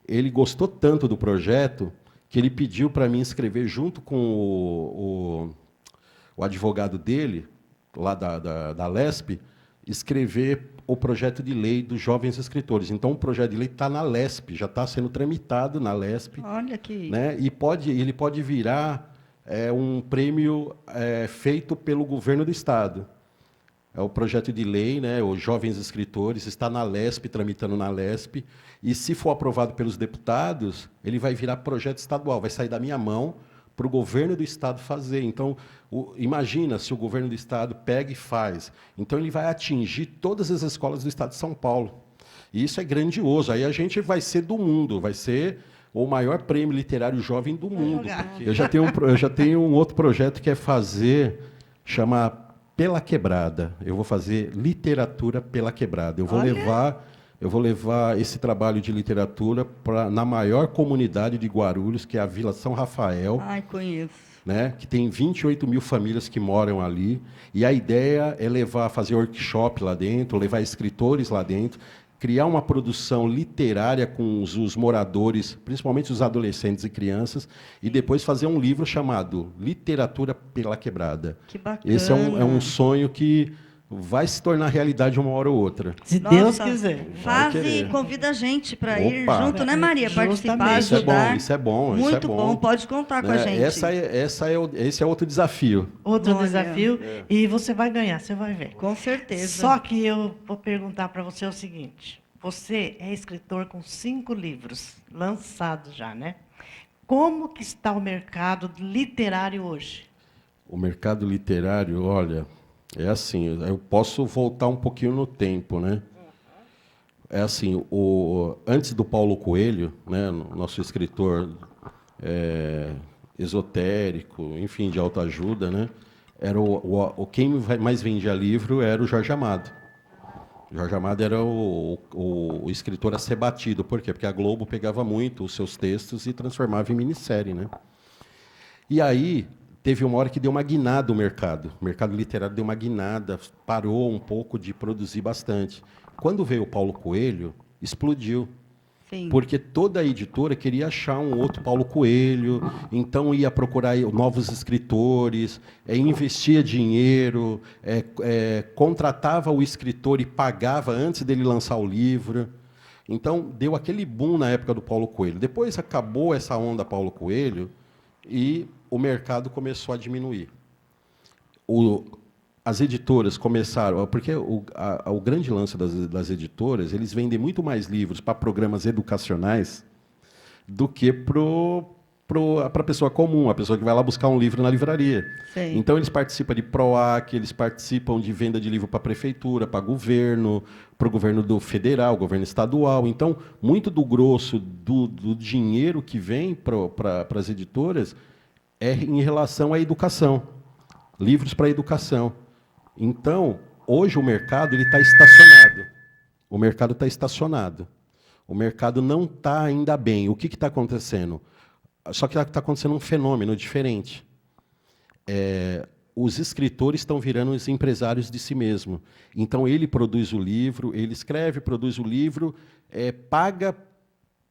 ele gostou tanto do projeto que ele pediu para mim escrever junto com o advogado dele, lá da LESP, escrever o projeto de lei dos jovens escritores. Então, o projeto de lei está na LESP, já está sendo tramitado na LESP. Olha que... Né? E ele pode virar um prêmio feito pelo governo do Estado. É o projeto de lei, né? Os jovens escritores, está na LESP, tramitando na LESP, e, se for aprovado pelos deputados, ele vai virar projeto estadual, vai sair da minha mão para o governo do Estado fazer. Então, imagina se o governo do Estado pega e faz. Então, ele vai atingir todas as escolas do Estado de São Paulo. E isso é grandioso. Aí a gente vai ser do mundo, vai ser o maior prêmio literário jovem do mundo. Eu já tenho um outro projeto que é chama Pela Quebrada. Eu vou fazer literatura pela quebrada. Eu vou levar esse trabalho de literatura na maior comunidade de Guarulhos, que é a Vila São Rafael. Ai, conheço. Né, que tem 28 mil famílias que moram ali. E a ideia é fazer workshop lá dentro, levar escritores lá dentro, criar uma produção literária com os moradores, principalmente os adolescentes e crianças, e depois fazer um livro chamado Literatura pela Quebrada. Que bacana. Esse é um sonho que vai se tornar realidade uma hora ou outra. Se Deus quiser. Faz e convida a gente para ir junto, né, Maria? Justamente. Participar, ajudar. Isso é bom. Muito bom, pode contar com a gente. Esse é outro desafio. Outro desafio, e você vai ganhar, você vai ver. Com certeza. Só que eu vou perguntar para você o seguinte: você é escritor com 5 livros lançados já, né? Como que está o mercado literário hoje? O mercado literário, olha, é assim, eu posso voltar um pouquinho no tempo, né? É assim, antes do Paulo Coelho, né, nosso escritor esotérico, enfim, de autoajuda, né? Era quem mais vendia livro era o Jorge Amado. Jorge Amado era o escritor a ser batido. Por quê? Porque a Globo pegava muito os seus textos e transformava em minissérie, né? E aí teve uma hora que deu uma guinada o mercado literário deu uma guinada, parou um pouco de produzir bastante. Quando veio o Paulo Coelho, explodiu. Sim. Porque toda a editora queria achar um outro Paulo Coelho, então ia procurar novos escritores, investia dinheiro, contratava o escritor e pagava antes dele lançar o livro. Então, deu aquele boom na época do Paulo Coelho. Depois acabou essa onda Paulo Coelho e o mercado começou a diminuir. As editoras começaram... Porque o grande lance das editoras, eles vendem muito mais livros para programas educacionais do que para a pessoa comum, a pessoa que vai lá buscar um livro na livraria. Sim. Então, eles participam de PROAC, eles participam de venda de livro para a prefeitura, para governo, para o governo do federal, governo estadual. Então, muito do grosso do dinheiro que vem para as editoras é em relação à educação, livros para a educação. Então, hoje o mercado está estacionado. O mercado está estacionado. O mercado não está ainda bem. O que está acontecendo? Só que está acontecendo um fenômeno diferente. Os escritores estão virando os empresários de si mesmo. Então, ele produz o livro, ele escreve, produz o livro, paga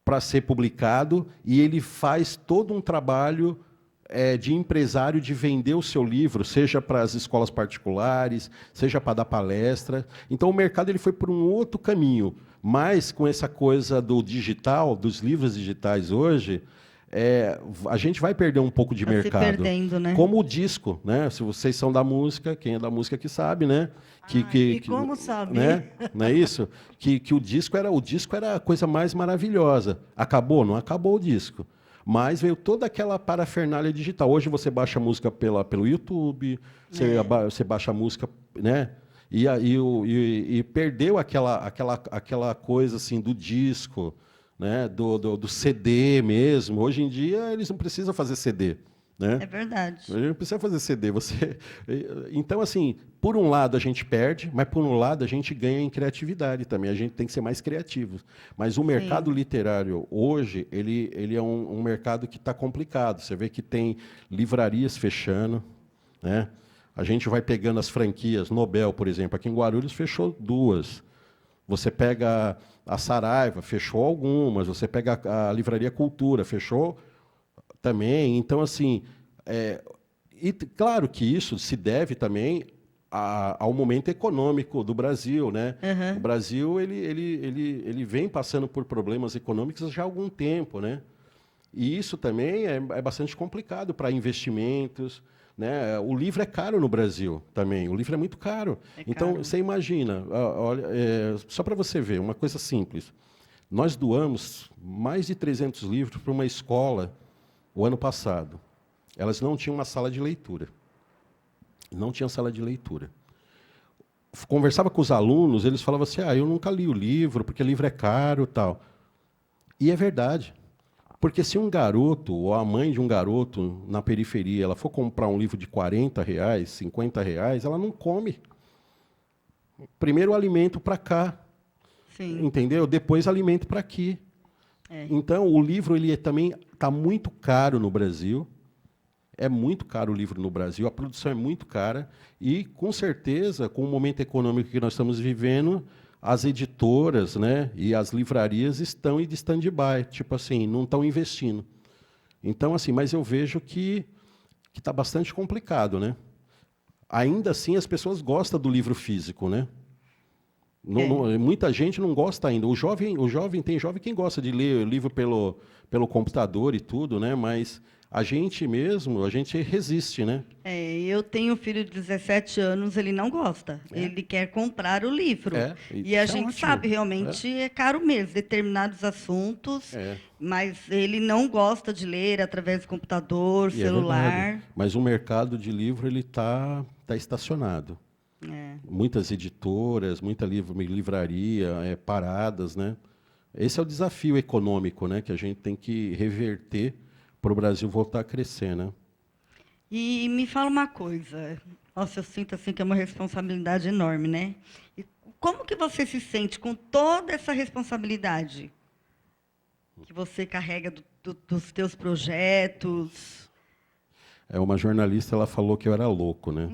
para ser publicado e ele faz todo um trabalho de empresário de vender o seu livro, seja para as escolas particulares, seja para dar palestra. Então, o mercado ele foi por um outro caminho. Mas, com essa coisa do digital, dos livros digitais hoje, a gente vai perder um pouco de Tá se mercado. perdendo, né? Como o disco, né? Se vocês são da música, quem é da música que sabe, né? Como sabe? Né? Não é isso? Que o disco era a coisa mais maravilhosa. Acabou? Não acabou o disco. Mas veio toda aquela parafernália digital. Hoje você baixa a música pelo YouTube, você baixa a música, né? E perdeu aquela coisa assim do disco, né? Do CD mesmo. Hoje em dia eles não precisam fazer CD. Né? É verdade. A gente não precisa fazer CD. Então, assim, por um lado a gente perde, mas por um lado a gente ganha em criatividade também. A gente tem que ser mais criativo. Mas o mercado literário hoje, ele é um mercado que está complicado. Você vê que tem livrarias fechando, né? A gente vai pegando as franquias. Nobel, por exemplo, aqui em Guarulhos fechou 2. Você pega a Saraiva, fechou algumas. Você pega a Livraria Cultura, fechou também. Então, assim, e claro que isso se deve também ao momento econômico do Brasil, né? Uhum. O Brasil ele vem passando por problemas econômicos já há algum tempo, né? E isso também é bastante complicado para investimentos, né? O livro é caro no Brasil também. O livro é muito caro. Então, você imagina, olha, só para você ver, uma coisa simples. Nós doamos mais de 300 livros para uma escola o ano passado. Elas não tinham uma sala de leitura. Não tinha sala de leitura. Conversava com os alunos, eles falavam assim, eu nunca li o livro, porque livro é caro e tal. E é verdade. Porque se um garoto, ou a mãe de um garoto na periferia, ela for comprar um livro de R$40, R$50, ela não come. Primeiro alimento para cá. Sim. Entendeu? Depois alimento para aqui. Então, o livro ele também está muito caro no Brasil. É muito caro o livro no Brasil. A produção é muito cara. E, com certeza, com o momento econômico que nós estamos vivendo, as editoras, né, e as livrarias estão em stand-by. Tipo assim, não estão investindo. Então, assim, mas eu vejo que está bastante complicado, né? Ainda assim, as pessoas gostam do livro físico, né? Muita gente não gosta ainda. Tem jovem que gosta de ler livro pelo computador e tudo, né? Mas a gente resiste, né? Eu tenho um filho de 17 anos, ele não gosta. Ele quer comprar o livro. E a gente sabe, realmente é caro mesmo, determinados assuntos, mas ele não gosta de ler através do computador, celular. Mas o mercado de livro ele tá estacionado. Muitas editoras, muita livraria paradas, né? Esse é o desafio econômico, né, que a gente tem que reverter para o Brasil voltar a crescer, né? E me fala uma coisa, nossa, eu sinto assim que é uma responsabilidade enorme, né? E como que você se sente com toda essa responsabilidade que você carrega dos teus projetos? Uma jornalista, ela falou que eu era louco, né?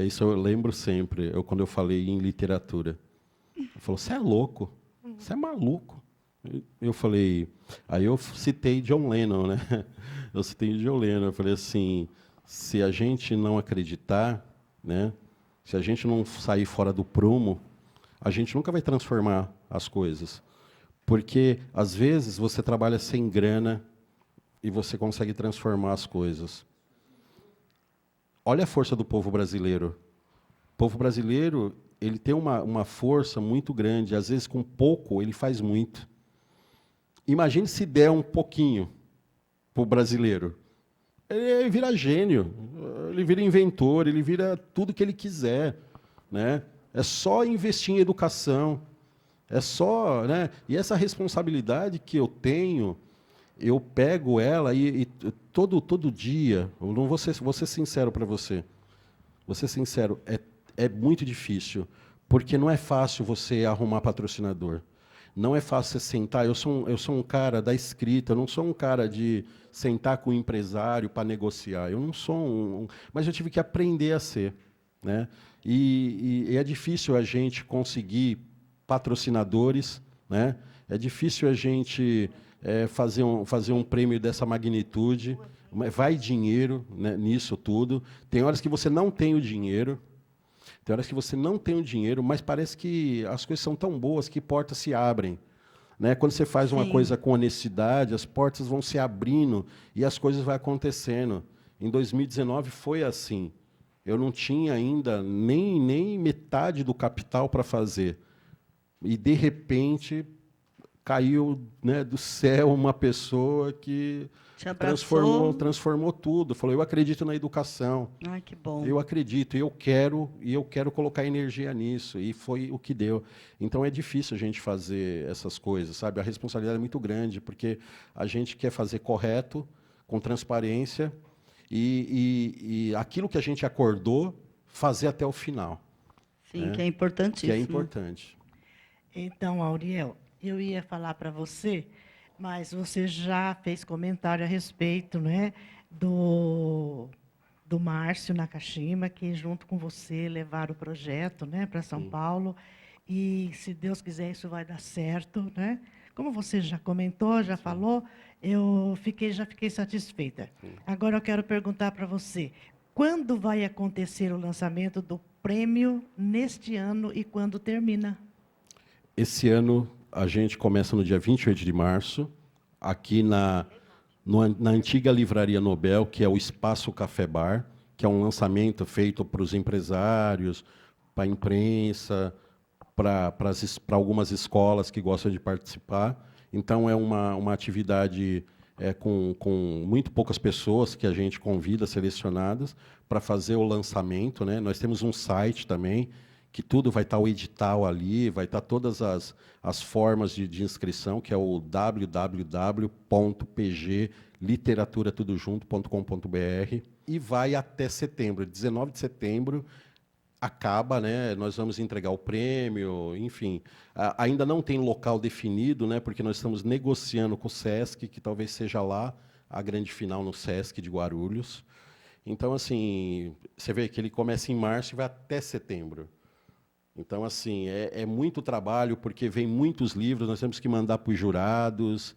Isso eu lembro sempre, quando eu falei em literatura. Ela falou, você é louco, você é maluco. Eu falei, aí eu citei John Lennon, né? Eu citei John Lennon, eu falei assim, se a gente não acreditar, né? Se a gente não sair fora do prumo, a gente nunca vai transformar as coisas. Porque, às vezes, você trabalha sem grana e você consegue transformar as coisas. Olha a força do povo brasileiro. O povo brasileiro ele tem uma força muito grande. Às vezes, com pouco, ele faz muito. Imagine se der um pouquinho para o brasileiro. Ele vira gênio, ele vira inventor, ele vira tudo que ele quiser, né? É só investir em educação, é só, né? E essa responsabilidade que eu tenho, eu pego ela e todo dia, eu não vou ser sincero para você, vou ser sincero, é muito difícil, porque não é fácil você arrumar patrocinador. Não é fácil você sentar. Eu sou um cara da escrita, eu não sou um cara de sentar com o empresário para negociar. Eu não sou mas eu tive que aprender a ser, né? E é difícil a gente conseguir patrocinadores, né? É difícil a gente fazer um prêmio dessa magnitude. Vai dinheiro, né, nisso tudo. Tem horas que você não tem o dinheiro. Tem horas que você não tem o dinheiro, mas parece que as coisas são tão boas que portas se abrem. Né? Quando você faz uma coisa com honestidade, as portas vão se abrindo e as coisas vão acontecendo. Em 2019 foi assim. Eu não tinha ainda nem metade do capital para fazer. E, de repente, caiu, né, do céu uma pessoa que transformou tudo. Falou, eu acredito na educação. Ai, que bom. Eu acredito, eu quero colocar energia nisso. E foi o que deu. Então, é difícil a gente fazer essas coisas, sabe? A responsabilidade é muito grande, porque a gente quer fazer correto, com transparência, e aquilo que a gente acordou, fazer até o final. Sim, né? que é importantíssimo. Que é importante. Então, Auriel, eu ia falar para você, mas você já fez comentário a respeito, né, do Márcio Nakashima, que junto com você levaram o projeto, né, para São Paulo. E, se Deus quiser, isso vai dar certo, né? Como você já comentou, já falou, já fiquei satisfeita. Agora eu quero perguntar para você, quando vai acontecer o lançamento do prêmio neste ano e quando termina? Esse ano, a gente começa no dia 28 de março, aqui na antiga Livraria Nobel, que é o Espaço Café Bar, que é um lançamento feito para os empresários, para a imprensa, para algumas escolas que gostam de participar. Então, é uma atividade com muito poucas pessoas que a gente convida, selecionadas, para fazer o lançamento. Né? Nós temos um site também, que tudo vai estar o edital ali, vai estar todas as formas de inscrição, que é o www.pgliteraturatudojunto.com.br, e vai até setembro. 19 de setembro acaba, né? Nós vamos entregar o prêmio, enfim. Ainda não tem local definido, né? Porque nós estamos negociando com o SESC, que talvez seja lá a grande final no SESC de Guarulhos. Então, assim, você vê que ele começa em março e vai até setembro. Então, assim, é muito trabalho, porque vem muitos livros, nós temos que mandar para os jurados,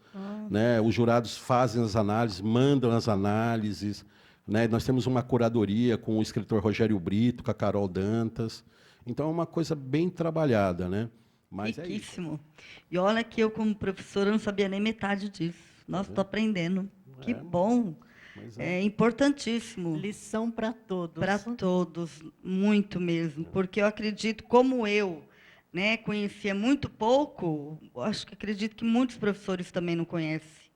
né? Os jurados fazem as análises, mandam as análises, né? Nós temos uma curadoria com o escritor Rogério Brito, com a Carol Dantas. Então, é uma coisa bem trabalhada, né? Mas riquíssimo. E olha que eu, como professora, não sabia nem metade disso. Nossa, estou aprendendo. Que bom. É importantíssimo. Lição para todos. Para todos, muito mesmo. Porque eu acredito, como eu, né, conhecia muito pouco, acredito que muitos professores também não conhecem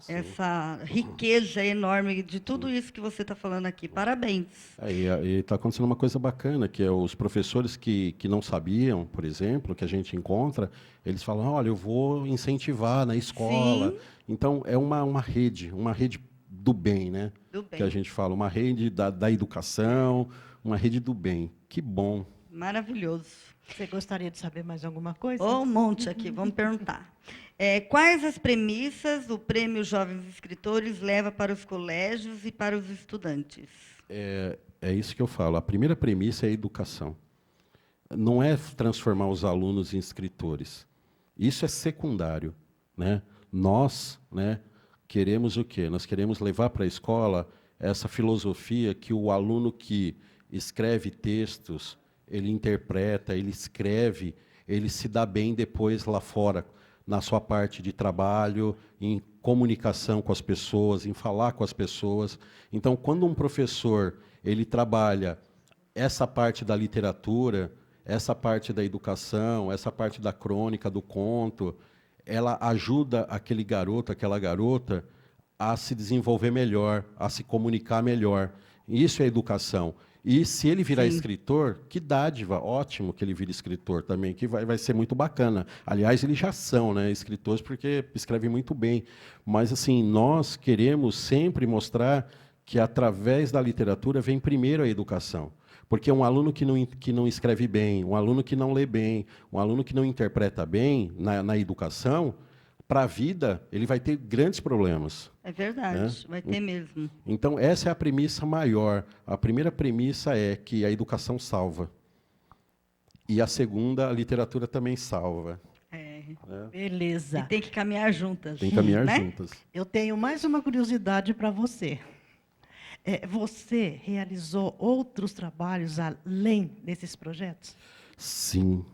essa riqueza enorme de tudo isso que você está falando aqui. Parabéns. E está acontecendo uma coisa bacana, que é os professores que não sabiam, por exemplo, que a gente encontra, eles falam, olha, eu vou incentivar na escola. Sim. Então, é uma rede do bem, né? Do bem. Que a gente fala, uma rede da educação, uma rede do bem. Que bom. Maravilhoso. Você gostaria de saber mais alguma coisa? Um monte aqui, vamos perguntar. Quais as premissas o Prêmio Jovens Escritores leva para os colégios e para os estudantes? É isso que eu falo. A primeira premissa é a educação. Não é transformar os alunos em escritores. Isso é secundário, né? Nós, né, queremos o quê? Nós queremos levar para a escola essa filosofia que o aluno que escreve textos, ele interpreta, ele escreve, ele se dá bem depois lá fora, na sua parte de trabalho, em comunicação com as pessoas, em falar com as pessoas. Então, quando um professor ele trabalha essa parte da literatura, essa parte da educação, essa parte da crônica, do conto, ela ajuda aquele garoto, aquela garota, a se desenvolver melhor, a se comunicar melhor. Isso é educação. E se ele virar escritor, que dádiva, ótimo que ele vire escritor também, que vai ser muito bacana. Aliás, eles já são, né, escritores, porque escrevem muito bem. Mas, assim, nós queremos sempre mostrar que, através da literatura, vem primeiro a educação. Porque um aluno que não escreve bem, um aluno que não lê bem, um aluno que não interpreta bem na educação, para a vida, ele vai ter grandes problemas. É verdade, né? Vai ter mesmo. Então, essa é a premissa maior. A primeira premissa é que a educação salva. E a segunda, a literatura também salva. Beleza. E tem que caminhar juntas. Tem que caminhar né? juntas. Eu tenho mais uma curiosidade para você. Você realizou outros trabalhos além desses projetos? Sim.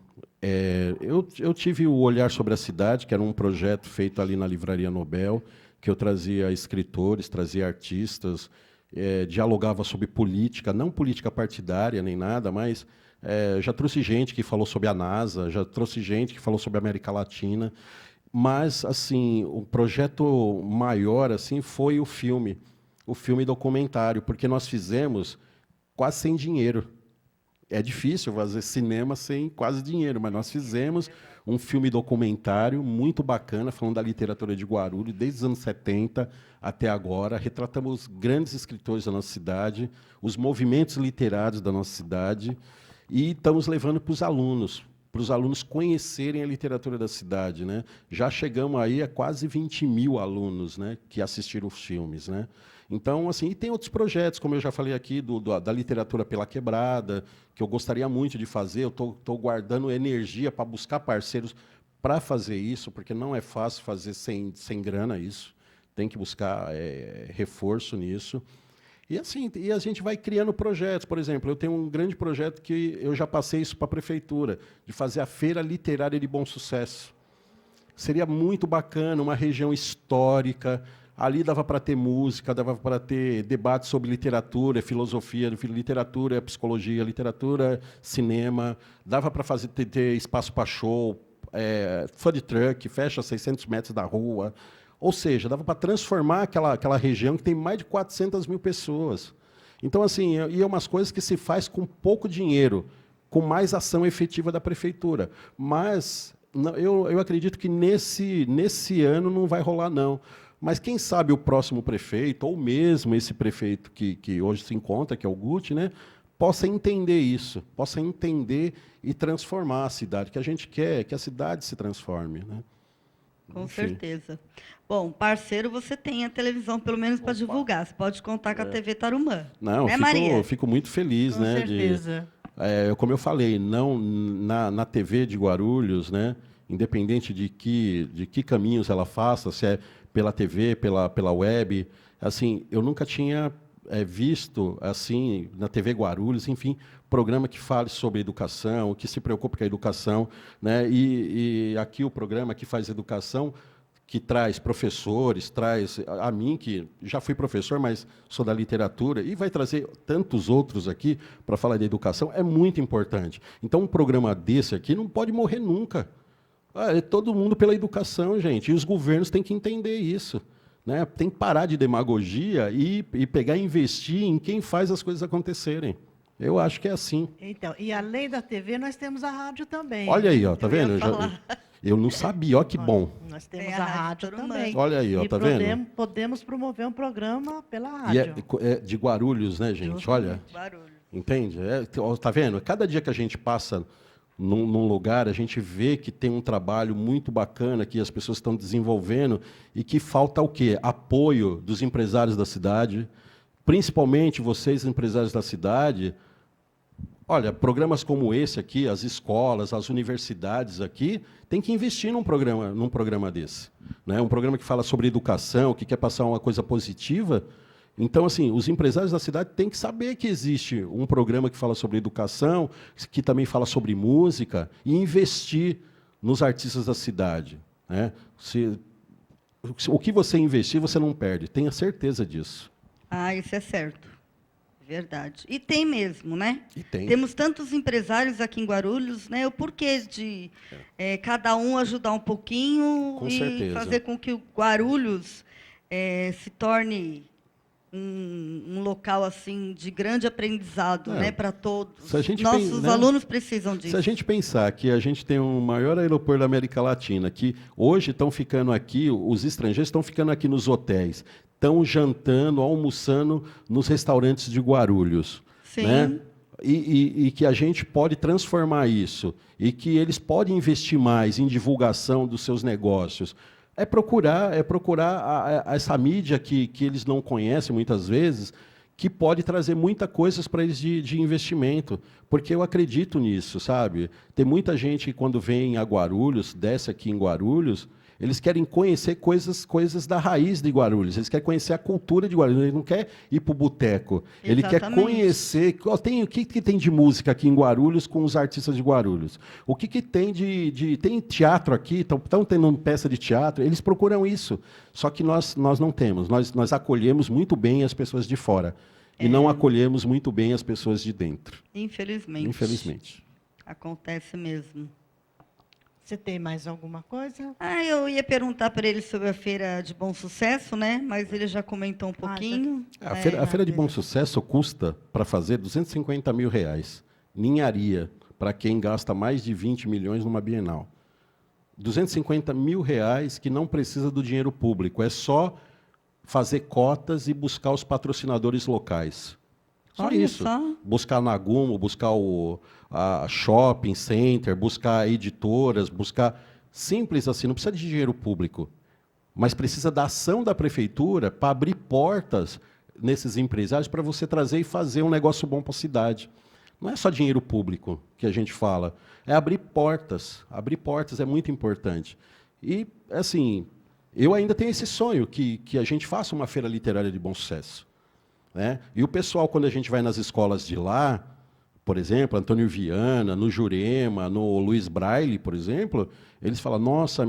Eu tive o Olhar sobre a Cidade, que era um projeto feito ali na Livraria Nobel, que eu trazia escritores, trazia artistas, dialogava sobre política, não política partidária nem nada, mas já trouxe gente que falou sobre a NASA, já trouxe gente que falou sobre a América Latina, mas assim, o projeto maior assim foi o filme documentário, porque nós fizemos quase sem dinheiro. É difícil fazer cinema sem quase dinheiro, mas nós fizemos um filme documentário muito bacana, falando da literatura de Guarulhos, desde os anos 70 até agora. Retratamos grandes escritores da nossa cidade, os movimentos literários da nossa cidade, e estamos levando para os alunos conhecerem a literatura da cidade, né? Já chegamos aí a quase 20 mil alunos, né, que assistiram os filmes, né? Então, assim, e tem outros projetos, como eu já falei aqui, da literatura pela quebrada, que eu gostaria muito de fazer. Eu estou guardando energia para buscar parceiros para fazer isso, porque não é fácil fazer sem grana isso. Tem que buscar reforço nisso. E assim, a gente vai criando projetos. Por exemplo, eu tenho um grande projeto que eu já passei isso para a prefeitura, de fazer a Feira Literária de Bom Sucesso. Seria muito bacana, uma região histórica. Ali dava para ter música, dava para ter debate sobre literatura, filosofia, literatura, psicologia, literatura, cinema. Dava para ter espaço para show, food truck, fecha 600 metros da rua. Ou seja, dava para transformar aquela região que tem mais de 400 mil pessoas. Então, assim, e é umas coisas que se faz com pouco dinheiro, com mais ação efetiva da prefeitura. Mas eu acredito que nesse ano não vai rolar, não. Mas quem sabe o próximo prefeito, ou mesmo esse prefeito que hoje se encontra, que é o Guti, né, possa entender isso, possa entender e transformar a cidade, que a gente quer que a cidade se transforme, né? Com Enfim. certeza. Bom, parceiro, você tem a televisão, pelo menos, para divulgar. Você pode contar com a TV Tarumã. Não, né, Maria? fico muito feliz, Com né? certeza. Como eu falei, não na TV de Guarulhos, né? Independente de que caminhos ela faça, se é pela TV, pela web, assim, eu nunca tinha visto assim na TV Guarulhos, enfim, programa que fale sobre educação, que se preocupe com a educação, né? E aqui o programa que faz educação, que traz professores, traz a mim, que já fui professor, mas sou da literatura, e vai trazer tantos outros aqui para falar de educação, é muito importante. Então, um programa desse aqui não pode morrer nunca. É todo mundo pela educação, gente, e os governos têm que entender isso, né? Tem que parar de demagogia e pegar e investir em quem faz as coisas acontecerem. Eu acho que é assim. Então, e além da TV, nós temos a rádio também. Olha aí, ó, tá Eu ia vendo? falar. Eu não sabia, ó, que bom. Nós temos Tem a a rádio Rádio também. Olha aí, ó, E tá vendo? podemos promover um programa pela E rádio. é de Guarulhos, né, gente? Justamente. Olha, Barulho. entende? Tá vendo? Cada dia que a gente passa num lugar, a gente vê que tem um trabalho muito bacana que as pessoas estão desenvolvendo e que falta o quê? Apoio dos empresários da cidade, principalmente vocês, empresários da cidade. Olha, programas como esse aqui, as escolas, as universidades aqui, tem que investir num programa desse, né? Um programa que fala sobre educação, que quer passar uma coisa positiva. Então, assim, os empresários da cidade têm que saber que existe um programa que fala sobre educação, que também fala sobre música, e investir nos artistas da cidade, né? O que você investir, você não perde, tenha certeza disso. Ah, isso é certo. Verdade. E tem mesmo, né? E tem. Temos tantos empresários aqui em Guarulhos, né? O porquê de cada um ajudar um pouquinho Com e certeza. fazer com que o Guarulhos se torne um local assim de grande aprendizado, né, para todos. Se a gente Nossos né? alunos precisam disso. Se a gente pensar que a gente tem o maior aeroporto da América Latina, que hoje estão ficando aqui, os estrangeiros estão ficando aqui nos hotéis, estão jantando, almoçando nos restaurantes de Guarulhos. Sim. Né? E que a gente pode transformar isso, e que eles podem investir mais em divulgação dos seus negócios. É procurar essa mídia que eles não conhecem muitas vezes, que pode trazer muita coisas para eles de investimento, porque eu acredito nisso, sabe? Tem muita gente que quando vem a Guarulhos, desce aqui em Guarulhos, eles querem conhecer coisas da raiz de Guarulhos, eles querem conhecer a cultura de Guarulhos, ele não quer ir para o boteco, ele quer conhecer, o que tem de música aqui em Guarulhos com os artistas de Guarulhos, o que tem tem teatro aqui, estão tendo peça de teatro, eles procuram isso, só que nós não temos, nós acolhemos muito bem as pessoas de fora, e não acolhemos muito bem as pessoas de dentro. Infelizmente. Infelizmente. Acontece mesmo. Você tem mais alguma coisa? Eu ia perguntar para ele sobre a Feira de Bom Sucesso, né? Mas ele já comentou um pouquinho. A Feira de Bom Sucesso custa, para fazer, R$250 mil. Ninharia, para quem gasta mais de 20 milhões numa Bienal. R$250 mil que não precisa do dinheiro público. É só fazer cotas e buscar os patrocinadores locais. Só Olha isso. Só. Buscar na Gumo, buscar a shopping center, buscar editoras, buscar... Simples assim, não precisa de dinheiro público. Mas precisa da ação da prefeitura para abrir portas nesses empresários para você trazer e fazer um negócio bom para a cidade. Não é só dinheiro público que a gente fala, é abrir portas. Abrir portas é muito importante. E, assim, eu ainda tenho esse sonho que a gente faça uma feira literária de bom sucesso. Né? E o pessoal, quando a gente vai nas escolas de lá, por exemplo, Antônio Viana, no Jurema, no Luiz Braille, por exemplo, eles falam, nossa,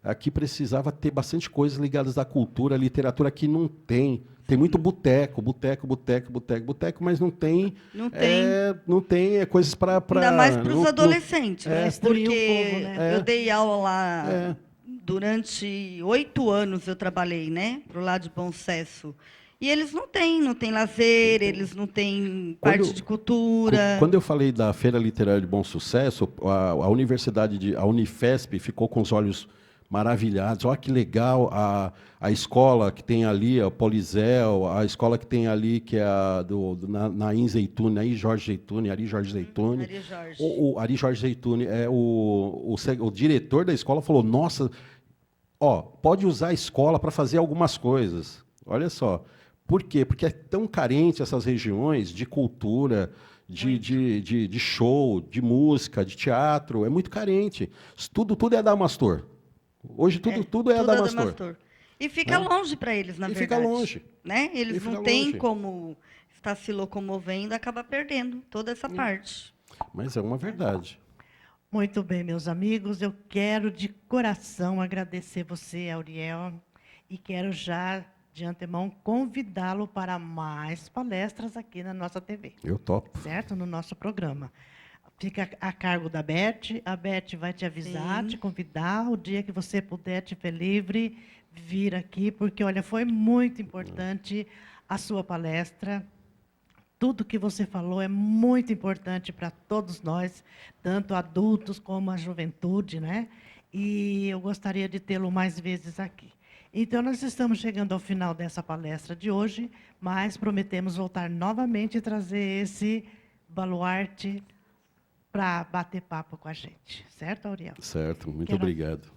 aqui precisava ter bastante coisas ligadas à cultura, à literatura, aqui não tem. Tem muito boteco, mas não tem... Não tem coisas para... Ainda mais para os adolescentes, né? Porque povo, né? eu dei aula lá durante 8 anos, eu trabalhei, né? Para o lado de Bom Sucesso. E eles não têm lazer, eles não têm parte de cultura. Quando eu falei da Feira Literária de Bom Sucesso, a Universidade, a Unifesp, ficou com os olhos maravilhados. Olha que legal a escola que tem ali, a Polizel, a escola que tem ali, que é na Naim Zeitune, Ari Jorge Zeitune. Ari Jorge. O Ari Jorge Zeitune, o diretor da escola falou, nossa, pode usar a escola para fazer algumas coisas. Olha só. Por quê? Porque é tão carente essas regiões de cultura, de show, de música, de teatro. É muito carente. Tudo é Adamastor. Hoje tudo é Adamastor. E fica longe para eles, na verdade. Fica longe. Né? Eles não têm como estar se locomovendo, acaba perdendo toda essa parte. Mas é uma verdade. Muito bem, meus amigos. Eu quero de coração agradecer você, Auriel, e quero já... de antemão, convidá-lo para mais palestras aqui na nossa TV. Eu topo. Certo? No nosso programa. Fica a cargo da Beth. A Beth vai te avisar, te convidar, o dia que você puder, tiver livre, vir aqui, porque, olha, foi muito importante a sua palestra. Tudo que você falou é muito importante para todos nós, tanto adultos como a juventude, né? E eu gostaria de tê-lo mais vezes aqui. Então, nós estamos chegando ao final dessa palestra de hoje, mas prometemos voltar novamente e trazer esse baluarte para bater papo com a gente. Certo, Auriel? Certo, muito obrigado.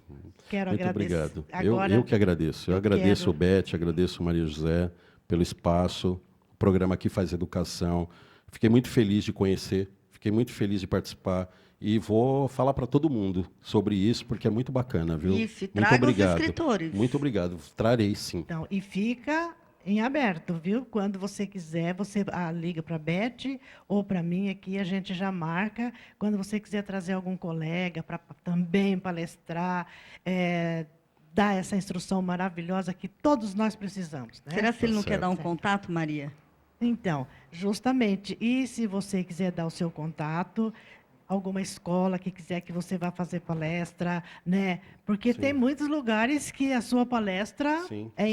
Quero muito agradecer. Obrigado. Agora, eu que agradeço. Eu agradeço, Beth, agradeço Maria José pelo espaço. O programa aqui faz educação. Fiquei muito feliz de conhecer, fiquei muito feliz de participar. E vou falar para todo mundo sobre isso, porque é muito bacana, viu? Isso, e muito obrigado. Os escritores. Muito obrigado. Trarei, sim. Então, e fica em aberto, viu? Quando você quiser, você liga para a Beth ou para mim aqui, a gente já marca. Quando você quiser trazer algum colega para também palestrar, dar essa instrução maravilhosa que todos nós precisamos. Né? Será que ele não quer dar um contato, Maria? Então, justamente. E se você quiser dar o seu contato... alguma escola que quiser que você vá fazer palestra, né? Porque tem muitos lugares que a sua palestra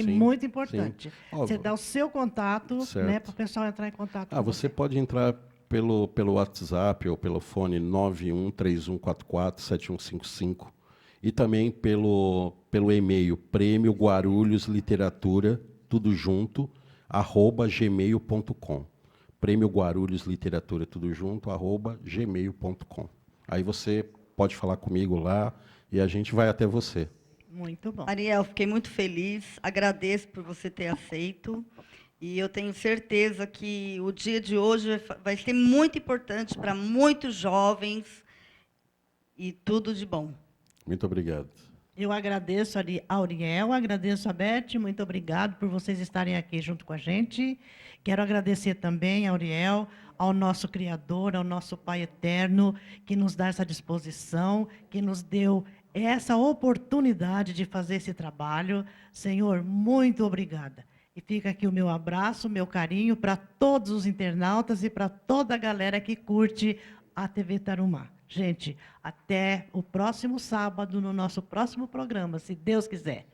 muito importante. Você dá o seu contato, né, para o pessoal entrar em contato com você. Pode entrar pelo WhatsApp ou pelo fone 9131447155 e também pelo e-mail Prêmio Guarulhos Literatura, tudo junto, @gmail.com. Prêmio Guarulhos Literatura, tudo junto, @gmail.com. Aí você pode falar comigo lá e a gente vai até você. Muito bom. Ariel, fiquei muito feliz, agradeço por você ter aceito. E eu tenho certeza que o dia de hoje vai ser muito importante para muitos jovens e tudo de bom. Muito obrigado. Eu agradeço a Auriel, agradeço a Beth, muito obrigado por vocês estarem aqui junto com a gente. Quero agradecer também, Auriel, ao nosso Criador, ao nosso Pai Eterno, que nos dá essa disposição, que nos deu essa oportunidade de fazer esse trabalho. Senhor, muito obrigada. E fica aqui o meu abraço, o meu carinho para todos os internautas e para toda a galera que curte a TV Tarumã. Gente, até o próximo sábado, no nosso próximo programa, se Deus quiser.